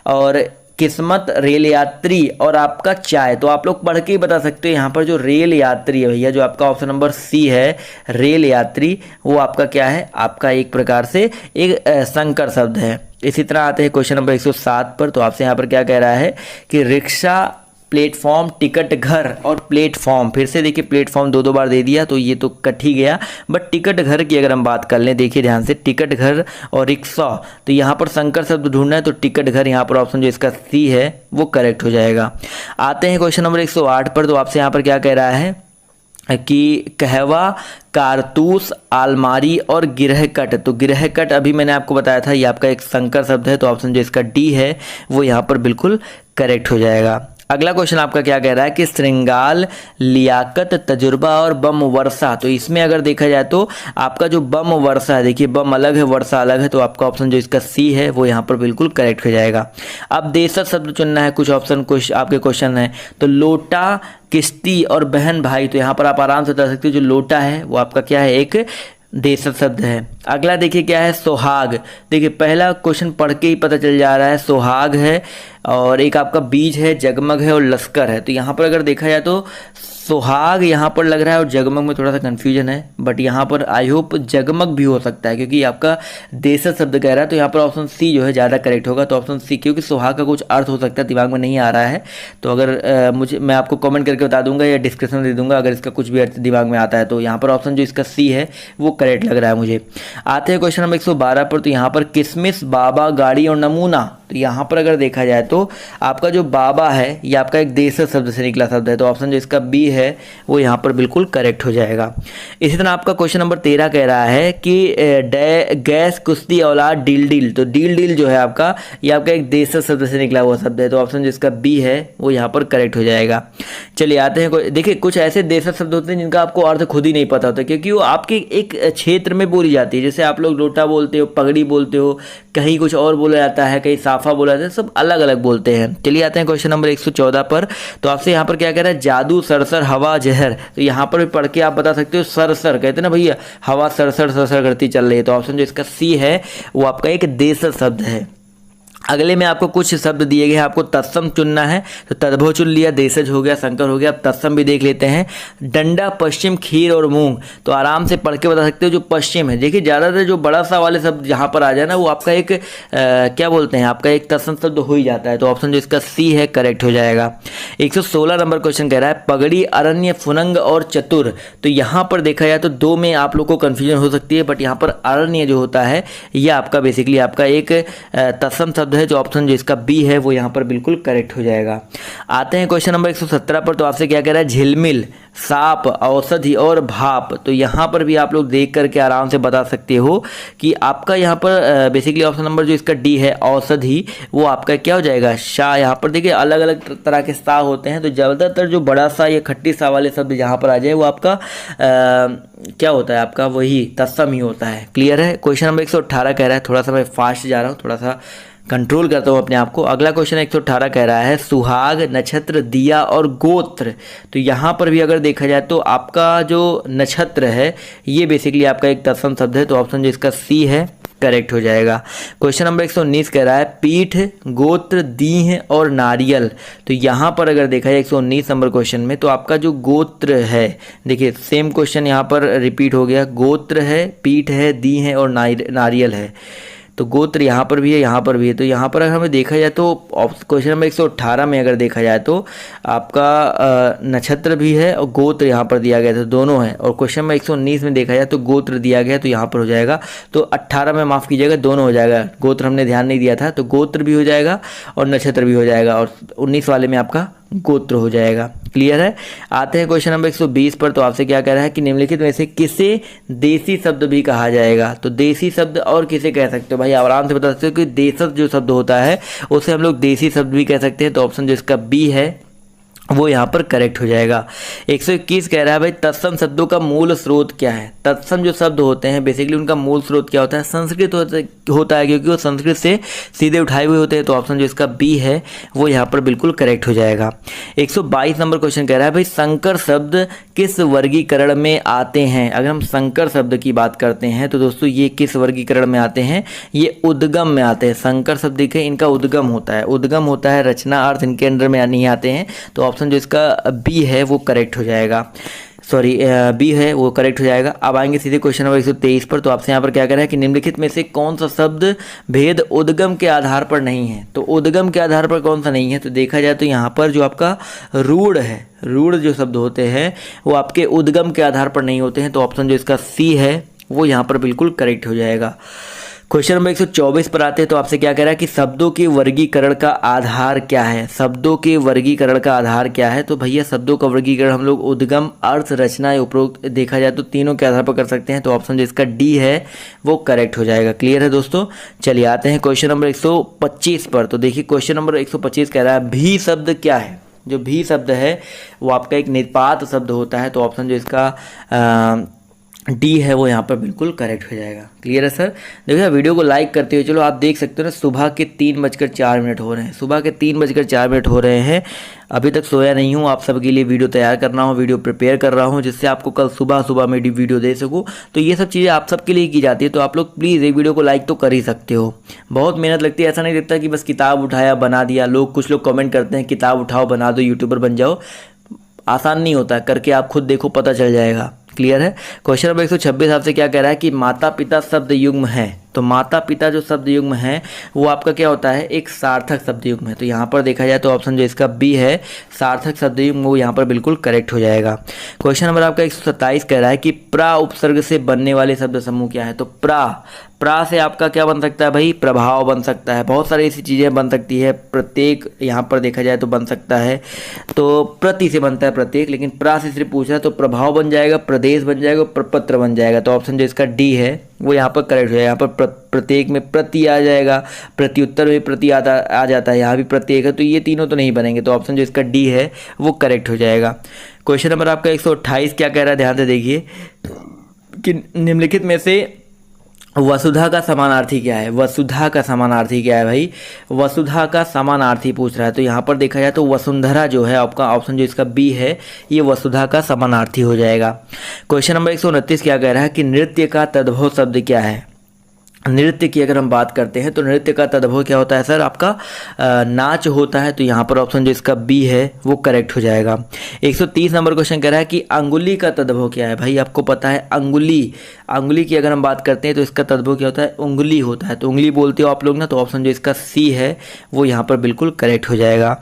और किस्मत, रेल यात्री और आपका चाय, तो आप लोग पढ़ के ही बता सकते हो। यहाँ पर जो रेल यात्री है भैया, जो आपका ऑप्शन नंबर सी है रेल यात्री, वो आपका क्या है आपका एक प्रकार से एक संकर शब्द है। इसी तरह आते हैं क्वेश्चन नंबर 107 पर। तो आपसे यहाँ पर क्या कह रहा है कि रिक्शा, प्लेटफॉर्म, टिकट घर और प्लेटफॉर्म, फिर से देखिए प्लेटफॉर्म दो बार दे दिया तो ये तो कट ही गया, बट टिकट घर की अगर हम बात कर लें, देखिए ध्यान से टिकट घर और रिक्शा, तो यहाँ पर संकर शब्द ढूंढना है, तो टिकट घर यहाँ पर ऑप्शन जो इसका सी है वो करेक्ट हो जाएगा। आते हैं क्वेश्चन नंबर 108 पर। तो आपसे यहाँ पर क्या कह रहा है कि कहवा, कारतूस, आलमारी और गिरहकट, तो गिरहकट अभी मैंने आपको बताया था ये आपका एक संकर शब्द है, तो ऑप्शन जो इसका डी है वो यहाँ पर बिल्कुल करेक्ट हो जाएगा। अगला क्वेश्चन आपका क्या कह रहा है कि श्रृंगाल, लियाकत, तजुर्बा और बम वर्षा, तो इसमें अगर देखा जाए तो आपका जो बम वर्षा है, देखिए बम अलग है वर्षा अलग है, तो आपका ऑप्शन जो इसका सी है वो यहाँ पर बिल्कुल करेक्ट हो जाएगा। अब देशज शब्द चुनना है, कुछ ऑप्शन कुछ आपके क्वेश्चन है, तो लोटा, किश्ती और बहन भाई, तो यहाँ पर आप आराम से बता सकते हो जो लोटा है वो आपका क्या है एक देशज शब्द है। अगला देखिए क्या है सोहाग, देखिए पहला क्वेश्चन पढ़ के ही पता चल जा रहा है सोहाग है, और एक आपका बीज है, जगमग है और लश्कर है, तो यहाँ पर अगर देखा जाए तो सोहाग यहाँ पर लग रहा है और जगमग में थोड़ा सा कन्फ्यूजन है, बट यहाँ पर आई होप जगमग भी हो सकता है क्योंकि आपका देशज शब्द कह रहा है, तो यहाँ पर ऑप्शन सी जो है ज़्यादा करेक्ट होगा। तो ऑप्शन सी, क्योंकि सोहाग का कुछ अर्थ हो सकता है दिमाग में नहीं आ रहा है, तो अगर मुझे मैं आपको कमेंट करके बता दूंगा या डिस्क्रिप्शन दे दूंगा अगर इसका कुछ भी अर्थ दिमाग में आता है, तो यहाँ पर ऑप्शन जो इसका सी है वो करेक्ट लग रहा है मुझे। आते हैं क्वेश्चन नंबर 112 पर। तो यहाँ पर किशमिश, बाबा, गाड़ी और नमूना, तो यहाँ पर अगर देखा जाए तो आपका जो बाबा है ये आपका एक देशज शब्द से निकला शब्द है, तो ऑप्शन जो इसका बी है वो यहाँ पर बिल्कुल करेक्ट हो जाएगा। इसी तरह आपका क्वेश्चन नंबर 13 कह रहा है कि गैस, कुश्ती, औलाद, डील डील, तो डील डील जो है आपका ये आपका एक देशज शब्द से निकला हुआ शब्द है, तो ऑप्शन जो इसका बी है वो यहाँ पर करेक्ट हो जाएगा। चलिए आते हैं, देखिए कुछ ऐसे देशज शब्द होते हैं जिनका आपको अर्थ खुद ही नहीं पता होता क्योंकि वो आपके एक क्षेत्र में बोली जाती है, जैसे आप लोग लोटा बोलते हो, पगड़ी बोलते हो, कहीं कुछ और बोला जाता है, कहीं साफा बोला जाता है, सब अलग अलग बोलते हैं। चलिए आते हैं क्वेश्चन नंबर 114 पर। तो आपसे यहाँ पर क्या कह रहा है जादू, सरसर, हवा, जहर, तो यहाँ पर भी पढ़ के आप बता सकते हो सरसर, कहते हैं ना भैया हवा सरसर सरसर करती चल रही है, तो ऑप्शन जो इसका सी है वो आपका एक देशज शब्द है। अगले में आपको कुछ शब्द दिए गए हैं, आपको तत्सम चुनना है। तो तद्भव चुन लिया, देशज हो गया, शंकर हो गया। अब तत्सम भी देख लेते हैं। डंडा, पश्चिम, खीर और मूंग। तो आराम से पढ़ के बता सकते हो जो पश्चिम है। देखिए ज़्यादातर जो बड़ा सा वाले शब्द जहाँ पर आ जाए ना, वो आपका एक क्या बोलते हैं, आपका एक तत्सम शब्द हो ही जाता है। तो ऑप्शन जो इसका सी है करेक्ट हो जाएगा। 116 नंबर क्वेश्चन कह रहा है पगड़ी, अरण्य, फुनंग और चतुर। तो यहाँ पर देखा जाए तो दो में आप लोग को कन्फ्यूजन हो सकती है, बट यहाँ पर अरण्य जो होता है यह आपका बेसिकली आपका एक तत्सम शब्द है। जो ऑप्शन जो इसका बी है वो यहाँ पर बिल्कुल करेक्ट हो जाएगा। आते हैं क्वेश्चन नंबर 117 पर। तो आपसे क्या कह रहा है, झिलमिल, साप, औषधि और भाप। तो यहाँ पर भी आप लोग देख करके आराम से बता सकते हो कि आपका यहाँ पर बेसिकली ऑप्शन नंबर जो इसका डी है औषधि, वो आपका क्या हो जाएगा, शाह। यहाँ पर देखिए अलग अलग तरह के सा होते हैं, तो ज़्यादातर जो बड़ा सा या खट्टी सा वाले शब्द यहाँ पर आ जाए वो आपका क्या होता है, आपका वही तत्सम ही होता है। क्लियर है। क्वेश्चन नंबर 118 कह रहा है, थोड़ा सा मैं फास्ट जा रहा हूँ, थोड़ा सा कंट्रोल करता हूँ अपने आप को। अगला क्वेश्चन 118 कह रहा है सुहाग, नक्षत्र, दिया और गोत्र। तो यहाँ पर भी अगर देखा जाए तो आपका जो नक्षत्र है ये बेसिकली आपका एक तत्सम शब्द है। तो ऑप्शन जो इसका सी है करेक्ट हो जाएगा। क्वेश्चन नंबर 119 कह रहा है पीठ, गोत्र, दीह और नारियल। तो यहाँ पर अगर देखा जाए 119 नंबर क्वेश्चन में, तो आपका जो गोत्र है, देखिए सेम क्वेश्चन यहाँ पर रिपीट हो गया। गोत्र है, पीठ है, दीह है और नारियल है। तो गोत्र यहाँ पर भी है, यहाँ पर भी है। तो यहाँ पर अगर हमें देखा जाए तो क्वेश्चन नंबर 118 में अगर देखा जाए तो आपका नक्षत्र भी है और गोत्र यहाँ पर दिया गया, तो दोनों है। और क्वेश्चन नंबर 119 में देखा जाए तो गोत्र दिया गया, तो यहाँ पर हो जाएगा। तो 18 में माफ़ कीजिएगा, दोनों हो जाएगा। गोत्र हमने ध्यान नहीं दिया था, तो गोत्र भी हो जाएगा और नक्षत्र भी हो जाएगा, और 19 वाले में आपका गोत्र हो जाएगा। क्लियर है। आते हैं क्वेश्चन नंबर 120 पर। तो आपसे क्या कह रहा है कि निम्नलिखित में से किसे देसी शब्द भी कहा जाएगा। तो देसी शब्द और किसे कह सकते हो भाई, आराम से बता सकते हो कि देशज जो शब्द होता है उसे हम लोग देसी शब्द भी कह सकते हैं। तो ऑप्शन जो इसका बी है वो यहाँ पर करेक्ट हो जाएगा। 121 कह रहा है भाई तत्सम शब्दों का मूल स्रोत क्या है। तत्सम जो शब्द होते हैं बेसिकली उनका मूल स्रोत क्या होता है, संस्कृत होता है, क्योंकि वो संस्कृत से सीधे उठाए हुए होते हैं। तो ऑप्शन जो इसका बी है वो यहाँ पर बिल्कुल करेक्ट हो जाएगा। 122 नंबर क्वेश्चन कह रहा है भाई संकर शब्द किस वर्गीकरण में आते हैं। अगर हम संकर शब्द की बात करते हैं तो दोस्तों ये किस वर्गीकरण में आते हैं, ये उद्गम में आते हैं। संकर शब्द देखें, इनका उद्गम होता है, उद्गम होता है, रचना अर्थ इनके अंडर में नहीं आते हैं। तो ऑप्शन जो इसका बी है वो करेक्ट हो जाएगा। सॉरी बी है वो करेक्ट हो जाएगा। अब आएंगे सीधे क्वेश्चन नंबर 123 पर। तो आपसे यहाँ पर क्या कह रहा है कि निम्नलिखित में से कौन सा शब्द भेद उद्गम के आधार पर नहीं है। तो उद्गम के आधार पर कौन सा नहीं है, तो देखा जाए तो यहाँ पर जो आपका रूढ़ है, रूढ़ जो शब्द होते हैं वो आपके उद्गम के आधार पर नहीं होते हैं। तो ऑप्शन जो इसका सी है वो यहाँ पर बिल्कुल करेक्ट हो जाएगा। क्वेश्चन नंबर 124 पर आते हैं। तो आपसे क्या कह रहा है कि शब्दों के वर्गीकरण का आधार क्या है। शब्दों के वर्गीकरण का आधार क्या है, तो भैया शब्दों का वर्गीकरण हम लोग उद्गम, अर्थ, रचना या उपरोक्त देखा जाए तो तीनों के आधार पर कर सकते हैं। तो ऑप्शन जो इसका डी है वो करेक्ट हो जाएगा। क्लियर है दोस्तों। चलिए आते हैं क्वेश्चन नंबर 125 पर। तो देखिए क्वेश्चन नंबर 125 कह रहा है भी शब्द क्या है। जो भी शब्द है वो आपका एक निपात शब्द होता है। तो ऑप्शन जो इसका डी है वो यहाँ पर बिल्कुल करेक्ट हो जाएगा। क्लियर है सर। देखिए वीडियो को लाइक करते हुए चलो, आप देख सकते हो ना सुबह के 3:04 हो रहे हैं, सुबह के 3:04 हो रहे हैं। अभी तक सोया नहीं हूँ, आप सबके लिए वीडियो तैयार कर रहा हूँ, वीडियो प्रिपेयर कर रहा हूँ, जिससे आपको कल सुबह सुबह में वीडियो दे सकूँ। तो ये सब चीज़ें आप सबके लिए की जाती है। तो आप लोग प्लीज़ एक वीडियो को लाइक तो कर ही सकते हो। बहुत मेहनत लगती है, ऐसा नहीं लगता कि बस किताब उठाया बना दिया। लोग कुछ लोग कमेंट करते हैं किताब उठाओ बना दो यूट्यूबर बन जाओ, आसान नहीं होता, करके आप खुद देखो पता चल जाएगा। क्लियर है। क्वेश्चन नंबर 126 आपसे क्या कह रहा है कि माता पिता शब्द युग्म है। तो माता पिता जो शब्द युग्म है वो आपका क्या होता है, एक सार्थक शब्द युग्म है। तो यहाँ पर देखा जाए तो ऑप्शन जो इसका बी है सार्थक शब्द युग्म, वो यहाँ पर बिल्कुल करेक्ट हो जाएगा। क्वेश्चन नंबर आपका 127 कह रहा है कि प्रा उपसर्ग से बनने वाले शब्द समूह क्या है। तो प्रा से आपका क्या बन सकता है भाई, प्रभाव बन सकता है, बहुत सारी ऐसी चीज़ें बन सकती है। प्रत्येक यहाँ पर देखा जाए तो बन सकता है, तो प्रति से बनता है प्रत्येक, लेकिन प्रा से सिर्फ पूछ रहा है तो प्रभाव बन जाएगा, प्रदेश बन जाएगा, प्रपत्र बन जाएगा। तो ऑप्शन जो इसका डी है वो यहाँ पर करेक्ट हो जाएगा। यहाँ पर प्रत्येक में प्रति आ जाएगा, प्रत्युत्तर में प्रति आ जाता है, यहाँ भी प्रत्येक है, तो ये तीनों तो नहीं बनेंगे। तो ऑप्शन जो इसका डी है वो करेक्ट हो जाएगा। क्वेश्चन नंबर आपका 128 क्या कह रहा है, ध्यान से देखिए कि निम्नलिखित में से वसुधा का समानार्थी क्या है। वसुधा का समानार्थी क्या है भाई, वसुधा का समानार्थी पूछ रहा है। तो यहाँ पर देखा जाए तो वसुंधरा जो है आपका ऑप्शन जो इसका बी है ये वसुधा का समानार्थी हो जाएगा। क्वेश्चन नंबर 129 क्या कह रहा है कि नृत्य का तद्भव शब्द क्या है। नृत्य की अगर हम बात करते हैं तो नृत्य का तद्भव क्या होता है सर, आपका नाच होता है। तो यहाँ पर ऑप्शन जो इसका बी है वो करेक्ट हो जाएगा। 130 नंबर क्वेश्चन कह रहा है कि अंगुली का तद्भव क्या है। भाई आपको पता है अंगुली की अगर हम बात करते हैं तो इसका तद्भव क्या होता है, उंगली होता है। तो उंगली बोलते हो आप लोग ना, तो ऑप्शन जो इसका सी है वो यहाँ पर बिल्कुल करेक्ट हो जाएगा।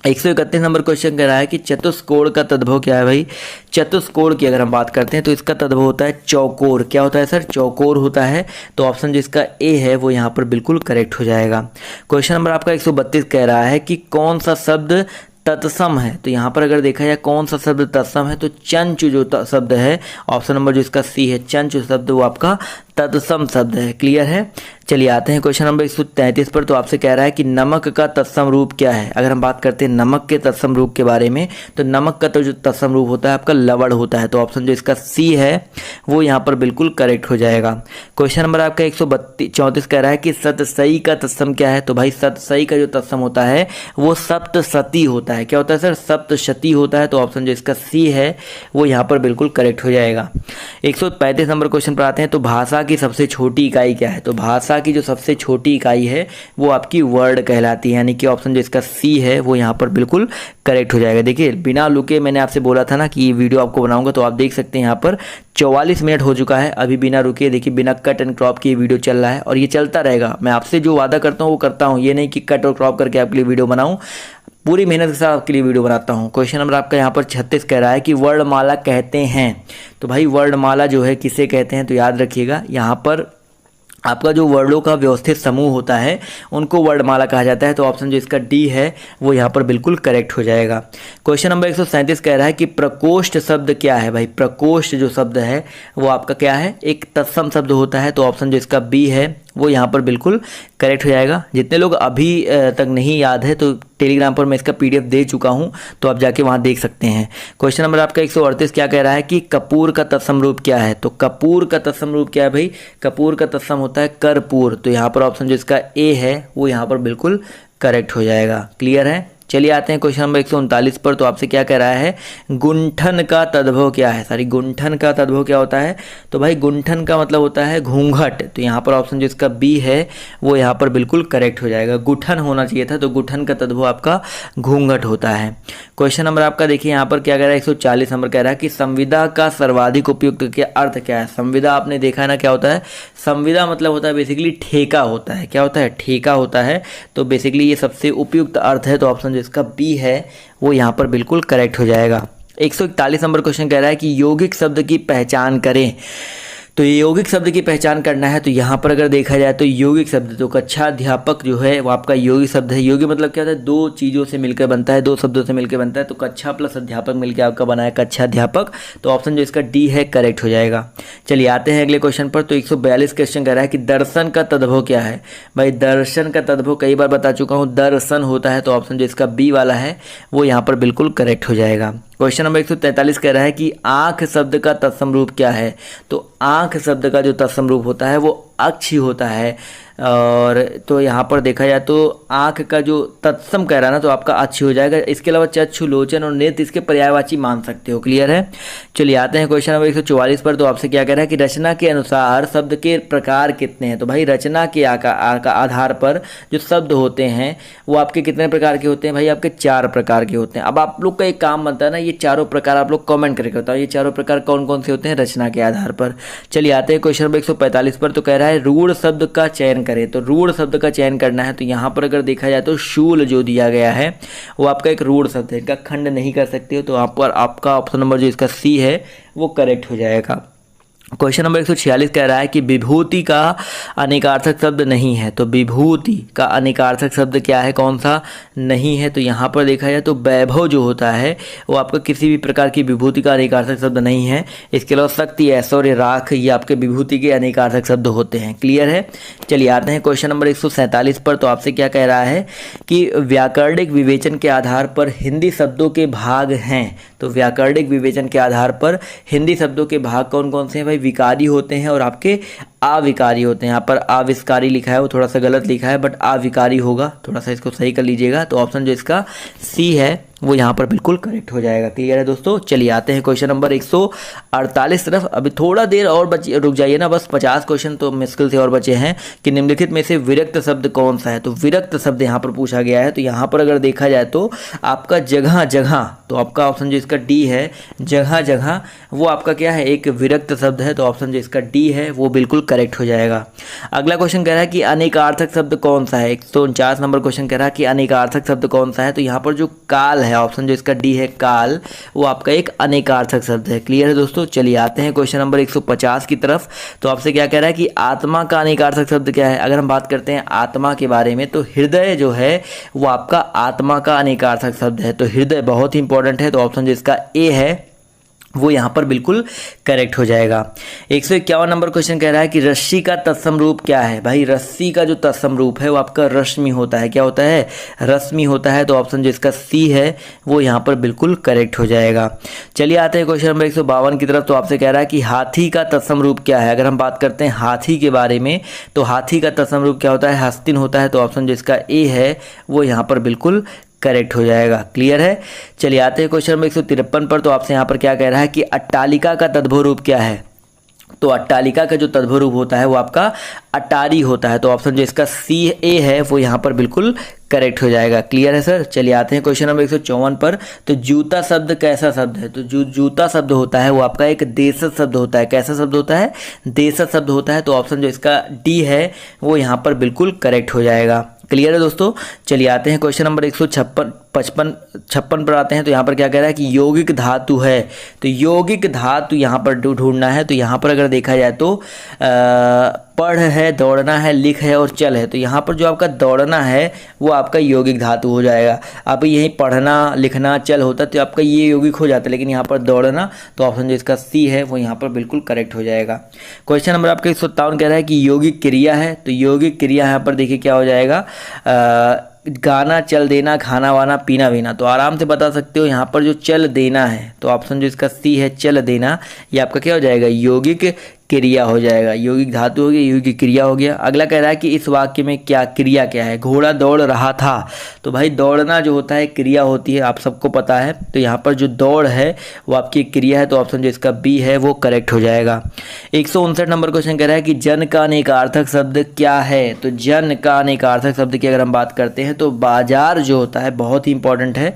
131 नंबर क्वेश्चन कह रहा है कि चतुष्कोण का तद्भव क्या है। भाई चतुष्कोण की अगर हम बात करते हैं तो इसका तद्भव होता है चौकोर। क्या होता है सर, चौकोर होता है। तो ऑप्शन जो इसका ए है वो यहाँ पर बिल्कुल करेक्ट हो जाएगा। क्वेश्चन नंबर आपका 132 कह रहा है कि कौन सा शब्द तत्सम है। तो यहाँ पर अगर देखा जाए कौन सा शब्द तत्सम है, तो चंचु जो शब्द है, ऑप्शन नंबर जो इसका सी है, चंचु शब्द वो आपका तत्सम शब्द है। क्लियर है। चलिए आते हैं क्वेश्चन नंबर 133 पर। तो आपसे कह रहा है कि नमक का तत्सम रूप क्या है। अगर हम बात करते हैं नमक के तत्सम रूप के बारे में, तो नमक का तो जो तत्सम रूप होता है आपका लवण होता है। तो ऑप्शन जो इसका सी है वो यहाँ पर बिल्कुल करेक्ट हो जाएगा। क्वेश्चन नंबर आपका 134 कह रहा है कि सतसई का तत्सम क्या है। तो भाई सतसई का जो तत्सम होता है वो सप्तशती होता है। क्या होता है सर, सप्तशती होता है। तो ऑप्शन जो इसका सी है वो यहाँ पर बिल्कुल करेक्ट हो जाएगा। 135 नंबर क्वेश्चन पर आते हैं। तो भाषा की सबसे छोटी इकाई क्या है। तो भाषा की जो सबसे छोटी इकाई है वो आपकी वर्ड कहलाती है, यानी कि ऑप्शन जो इसका सी है वो यहाँ पर बिल्कुल करेक्ट हो जाएगा। देखिए बिना रुके मैंने आपसे बोला था ना कि ये वीडियो आपको बनाऊंगा, तो आप देख सकते हैं यहाँ पर 44 मिनट हो चुका है अभी बिना रुके। देखिए बिना कट एंड क्रॉप की वीडियो चल रहा है और ये चलता रहेगा। मैं आपसे जो वादा करता हूँ वो करता हूँ, ये नहीं कि कट और क्रॉप करके आपके लिए वीडियो बनाऊँ, पूरी मेहनत के साथ आपके लिए वीडियो बनाता हूँ। क्वेश्चन नंबर आपका यहाँ पर 36 कह रहा है कि वर्णमाला कहते हैं। तो भाई वर्णमाला जो है किसे कहते हैं, तो याद रखिएगा यहाँ पर आपका जो वर्णों का व्यवस्थित समूह होता है उनको वर्णमाला कहा जाता है। तो ऑप्शन जो इसका डी है वो यहाँ पर बिल्कुल करेक्ट हो जाएगा। क्वेश्चन नंबर 137 कह रहा है कि प्रकोष्ठ शब्द क्या है। भाई प्रकोष्ठ जो शब्द है वो आपका क्या है, एक तत्सम शब्द होता है। तो ऑप्शन जो इसका बी है वो यहाँ पर बिल्कुल करेक्ट हो जाएगा। जितने लोग अभी तक नहीं याद है तो टेलीग्राम पर मैं इसका पीडीएफ दे चुका हूँ, तो आप जाके वहाँ देख सकते हैं। क्वेश्चन नंबर आपका 138 क्या कह रहा है कि कपूर का तत्सम रूप क्या है। तो कपूर का तत्सम रूप क्या है भाई, कपूर का तत्सम होता है कर्पूर। तो यहाँ पर ऑप्शन जो इसका ए है वो यहाँ पर बिल्कुल करेक्ट हो जाएगा। क्लियर है। चलिए आते हैं क्वेश्चन नंबर 139 पर। तो आपसे क्या कह रहा है, गुंठन का तद्भव क्या है। सॉरी, गुंठन का तद्भव क्या होता है। तो भाई गुंठन का मतलब होता है घूंघट। तो यहाँ पर ऑप्शन जो इसका बी है वो यहाँ पर बिल्कुल करेक्ट हो जाएगा। गुठन होना चाहिए था, तो गुठन का तद्भव आपका घूंघट होता है। क्वेश्चन नंबर आपका देखिए यहाँ पर क्या कह रहा है, 140 नंबर कह रहा है कि संविदा का सर्वाधिक उपयुक्त के अर्थ क्या है। संविदा आपने देखा है ना क्या होता है, संविदा मतलब होता है बेसिकली ठेका होता है। क्या होता है, ठेका होता है। तो बेसिकली ये सबसे उपयुक्त अर्थ है। तो ऑप्शन जो इसका बी है वो यहाँ पर बिल्कुल करेक्ट हो जाएगा। 141 नंबर क्वेश्चन कह रहा है कि यौगिक शब्द की पहचान करें। तो ये यौगिक शब्द की पहचान करना है। तो यहाँ पर अगर देखा जाए तो यौगिक शब्द, तो कक्षा अध्यापक जो है वो आपका यौगिक शब्द है। यौगिक मतलब क्या होता है, दो चीज़ों से मिलकर बनता है, दो शब्दों से मिलकर बनता है। तो कक्षा प्लस अध्यापक मिलकर आपका बना है कक्षा अध्यापक। तो ऑप्शन जो इसका डी है करेक्ट हो जाएगा। चलिए आते हैं अगले क्वेश्चन पर। तो 142 क्वेश्चन कह रहा है कि दर्शन का तद्भव क्या है। भाई दर्शन का तद्भव कई बार बता चुका हूँ, दर्शन होता है। तो ऑप्शन जो इसका बी वाला है वो यहाँ पर बिल्कुल करेक्ट हो जाएगा। क्वेश्चन नंबर 143 कह रहा है कि आंख शब्द का तत्सम रूप क्या है। तो आंख शब्द का जो तत्सम रूप होता है वो अक्ष होता है। और तो यहाँ पर देखा जाए तो आंख का जो तत्सम कह रहा है ना, तो आपका अक्ष हो जाएगा। इसके अलावा चक्षु, लोचन और नेत्र इसके पर्यायवाची मान सकते हो। क्लियर है। चलिए आते हैं क्वेश्चन नंबर 144 पर। तो आपसे क्या कह रहा है कि रचना के अनुसार शब्द के प्रकार कितने हैं। तो भाई रचना के आधार पर जो शब्द होते हैं वो आपके कितने प्रकार के होते हैं। भाई आपके 4 प्रकार के होते हैं। अब आप लोग का एक काम बनता है ना, ये चारों प्रकार आप लोग कमेंट करके बताओ, ये चारों प्रकार कौन कौन से होते हैं रचना के आधार पर। चलिए आते हैं क्वेश्चन नंबर 145 पर। तो कह रहा है रूढ़ शब्द का चयन करें। तो रूढ़ शब्द का चयन करना है। तो यहाँ पर अगर देखा जाए तो शूल जो दिया गया है वो आपका एक रूढ़ शब्द है, इनका खंड नहीं कर सकते हो। तो आप पर आपका ऑप्शन नंबर जो इसका सी है वो करेक्ट हो जाएगा। क्वेश्चन नंबर 146 कह रहा है कि विभूति का अनेकार्थक शब्द नहीं है। तो विभूति का अनेकार्थक शब्द क्या है, कौन सा नहीं है। तो यहाँ पर देखा जाए तो वैभव जो होता है वो आपका किसी भी प्रकार की विभूति का अनेकार्थक शब्द नहीं है। इसके अलावा शक्ति, ऐश्वर्य, राख ये आपके विभूति के अनेकार्थक शब्द होते हैं। क्लियर है। चलिए आते हैं क्वेश्चन नंबर 147 पर। तो आपसे क्या कह रहा है कि व्याकरणिक विवेचन के आधार पर हिंदी शब्दों के भाग हैं। तो व्याकरणिक विवेचन के आधार पर हिंदी शब्दों के भाग कौन कौन से हैं। भाई विकारी होते हैं और आपके अविकारी होते हैं। यहाँ पर आविष्कारी लिखा है वो थोड़ा सा गलत लिखा है, बट अविकारी होगा, थोड़ा सा इसको सही कर लीजिएगा। तो ऑप्शन जो इसका सी है वो यहाँ पर बिल्कुल करेक्ट हो जाएगा। क्लियर है दोस्तों। चलिए आते हैं क्वेश्चन नंबर 148 तरफ। अभी थोड़ा देर और रुक जाइए ना, बस 50 क्वेश्चन तो मुश्किल से और बचे हैं कि निम्नलिखित में से विरक्त शब्द कौन सा है। तो विरक्त शब्द यहाँ पर पूछा गया है। तो यहाँ पर अगर देखा जाए तो आपका जगह जगह, तो आपका ऑप्शन जो इसका डी है जगह जगह, वो आपका क्या है, एक विरक्त शब्द है। तो ऑप्शन जो इसका डी है वो बिल्कुल करेक्ट हो जाएगा। अगला क्वेश्चन कह रहा है कि अनेकार्थक शब्द कौन सा है। 149 नंबर क्वेश्चन कह रहा है कि अनेकार्थक शब्द कौन सा है। तो यहाँ पर जो काल है, ऑप्शन जो इसका डी है काल, वो आपका एक अनेकार्थक शब्द है। क्लियर है दोस्तों। चलिए आते हैं क्वेश्चन नंबर 150 की तरफ। तो आपसे क्या कह रहा है कि आत्मा का अनेकार्थक शब्द क्या है। अगर हम बात करते हैं आत्मा के बारे में, तो हृदय जो है वो आपका आत्मा का अनेकार्थक शब्द है। तो हृदय बहुत ही इंपॉर्टेंट है। तो ऑप्शन जो इसका ए है वो यहाँ पर बिल्कुल करेक्ट हो जाएगा। 151 नंबर क्वेश्चन कह रहा है कि रस्सी का तत्सम रूप क्या है। भाई रस्सी का जो तत्सम रूप है वो आपका रश्मि होता है। क्या होता है, रश्मि होता है। तो ऑप्शन जो इसका सी है वो यहाँ पर बिल्कुल करेक्ट हो जाएगा। चलिए आते हैं क्वेश्चन नंबर 152 की तरफ। तो आपसे कह रहा है कि हाथी का तत्सम रूप क्या है। अगर हम बात करते हैं हाथी के बारे में, तो हाथी का तत्सम रूप क्या होता है, हस्तिन होता है। तो ऑप्शन जो इसका ए है वो यहाँ पर बिल्कुल करेक्ट हो जाएगा। क्लियर है। चलिए आते हैं क्वेश्चन नंबर 153 पर। तो आपसे यहाँ पर क्या कह रहा है कि अट्टालिका का तद्भव रूप क्या है। तो अट्टालिका का जो तद्भव रूप होता है वो आपका अटारी होता है। तो ऑप्शन जो इसका सी ए है वो यहाँ पर बिल्कुल करेक्ट हो जाएगा। क्लियर है सर। चलिए आते हैं क्वेश्चन नंबर 154 पर। तो जूता शब्द कैसा शब्द है। तो जो जूता शब्द होता है वो आपका एक देशज शब्द होता है। कैसा शब्द होता है, देशज शब्द होता है। तो ऑप्शन जो इसका डी है वो यहाँ पर बिल्कुल करेक्ट हो जाएगा। क्लियर है दोस्तों। चलिए आते हैं क्वेश्चन नंबर 156 पर आते हैं। तो यहाँ पर क्या कह रहा है कि यौगिक धातु है। तो यौगिक धातु यहाँ पर ढूंढना है। तो यहाँ पर अगर देखा जाए तो पढ़ है, दौड़ना है, लिख है और चल है। तो यहाँ पर जो आपका दौड़ना है वो आपका यौगिक धातु हो जाएगा। आप यही पढ़ना, लिखना, चल होता तो आपका ये यौगिक हो जाता, लेकिन यहाँ पर दौड़ना, तो ऑप्शन जो इसका सी है वो यहाँ पर बिल्कुल करेक्ट हो जाएगा। क्वेश्चन नंबर आपका 157 कह रहा है कि यौगिक क्रिया है। तो यौगिक क्रिया यहाँ पर देखिए क्या हो जाएगा, गाना, चल देना, खाना वाना, पीना वीना। तो आराम से बता सकते हो यहाँ पर जो चल देना है, तो ऑप्शन जो इसका सी है चल देना, ये आपका क्या हो जाएगा, यौगिक क्रिया हो जाएगा। यौगिक धातु हो गया, यौगिक क्रिया हो गया। अगला कह रहा है कि इस वाक्य में क्या क्रिया क्या है। घोड़ा दौड़ रहा था। तो भाई दौड़ना जो होता है क्रिया होती है, आप सबको पता है। तो यहाँ पर जो दौड़ है वो आपकी क्रिया है। तो ऑप्शन जो इसका बी है वो करेक्ट हो जाएगा। 159 नंबर क्वेश्चन कह रहा है कि जन का अनेकार्थक शब्द क्या है। तो जन का अनेकार्थक शब्द की अगर हम बात करते हैं तो बाजार जो होता है बहुत ही इंपॉर्टेंट है।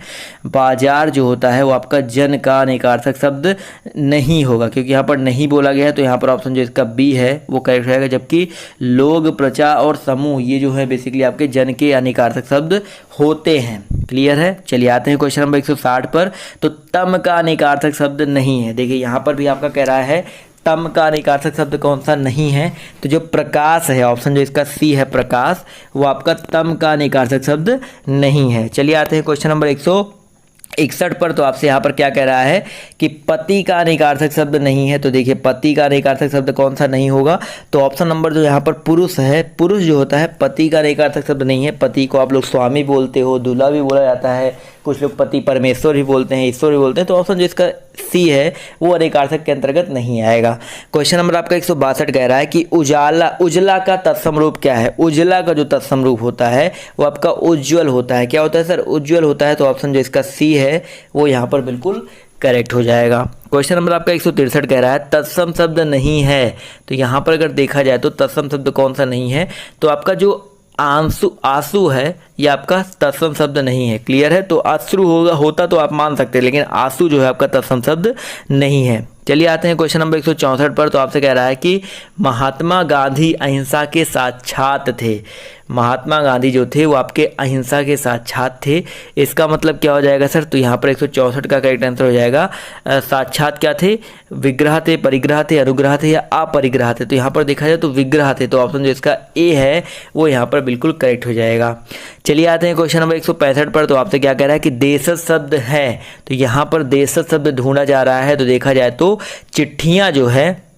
बाजार जो होता है वो आपका जन का अनेकार्थक शब्द नहीं होगा, क्योंकि यहाँ पर नहीं बोला गया है। तो यहाँ पर ऑप्शन जो इसका बी है वो करेक्ट रहेगा। जबकि लोग, प्रजा और समूह ये जो है बेसिकली आपके जन के अनेकार्थक शब्द होते हैं। क्लियर है। चलिए आते हैं क्वेश्चन नंबर 160 पर। तो तम का अनेकार्थक शब्द नहीं है। देखिए यहाँ पर भी आपका कह रहा है तम का अनेकार्थक शब्द कौन सा नहीं है। तो जो प्रकाश है, ऑप्शन जो इसका सी है प्रकाश, वो आपका तम का अनेकार्थक शब्द नहीं है। चलिए आते हैं क्वेश्चन नंबर 161 पर। तो आपसे यहाँ पर क्या कह रहा है कि पति का अनेकार्थक शब्द नहीं है। तो देखिए पति का अनेकार्थक शब्द कौन सा नहीं होगा। तो ऑप्शन नंबर जो यहाँ पर पुरुष है, पुरुष जो होता है पति का अनेकार्थक शब्द नहीं है। पति को आप लोग स्वामी बोलते हो, दूल्हा भी बोला जाता है, कुछ लोग पति परमेश्वर भी बोलते हैं, ईश्वर भी बोलते हैं। तो ऑप्शन जो इसका सी है वो अनेकार्थक के अंतर्गत नहीं आएगा। क्वेश्चन नंबर आपका 162 कह रहा है कि उजाला, उजला का तत्सम रूप क्या है। उजला का जो तत्सम रूप होता है वो आपका उज्ज्वल होता है। क्या होता है सर, उज्ज्वल होता है। तो ऑप्शन जो इसका सी है वो यहाँ पर बिल्कुल करेक्ट हो जाएगा। क्वेश्चन नंबर आपका 163 कह रहा है तत्सम शब्द नहीं है। तो यहाँ पर अगर देखा जाए तो तत्सम शब्द कौन सा नहीं है। तो आपका जो आंसू है ये आपका तत्सम शब्द नहीं है। क्लियर है। तो अश्रु होता तो आप मान सकते हैं, लेकिन आंसू जो है आपका तत्सम शब्द नहीं है। चलिए आते हैं क्वेश्चन नंबर 164 पर। तो आपसे कह रहा है कि महात्मा गांधी अहिंसा के साक्षात थे। महात्मा गांधी जो थे वो आपके अहिंसा के साक्षात थे। इसका मतलब क्या हो जाएगा सर। तो यहाँ पर 164 का करेक्ट आंसर हो जाएगा साक्षात क्या थे, विग्रह थे, परिग्रह थे, अनुग्रह थे या अपरिग्रह थे। तो यहाँ पर देखा जाए तो विग्रह थे। तो ऑप्शन जो इसका ए है वो यहाँ पर बिल्कुल करेक्ट हो जाएगा। चलिए आते हैं क्वेश्चन नंबर 165 पर। तो आपसे क्या कह रहा है कि देशज शब्द है। तो यहाँ पर देशज शब्द ढूंढा जा रहा है। तो देखा जाए तो चिट्ठियाँ जो है,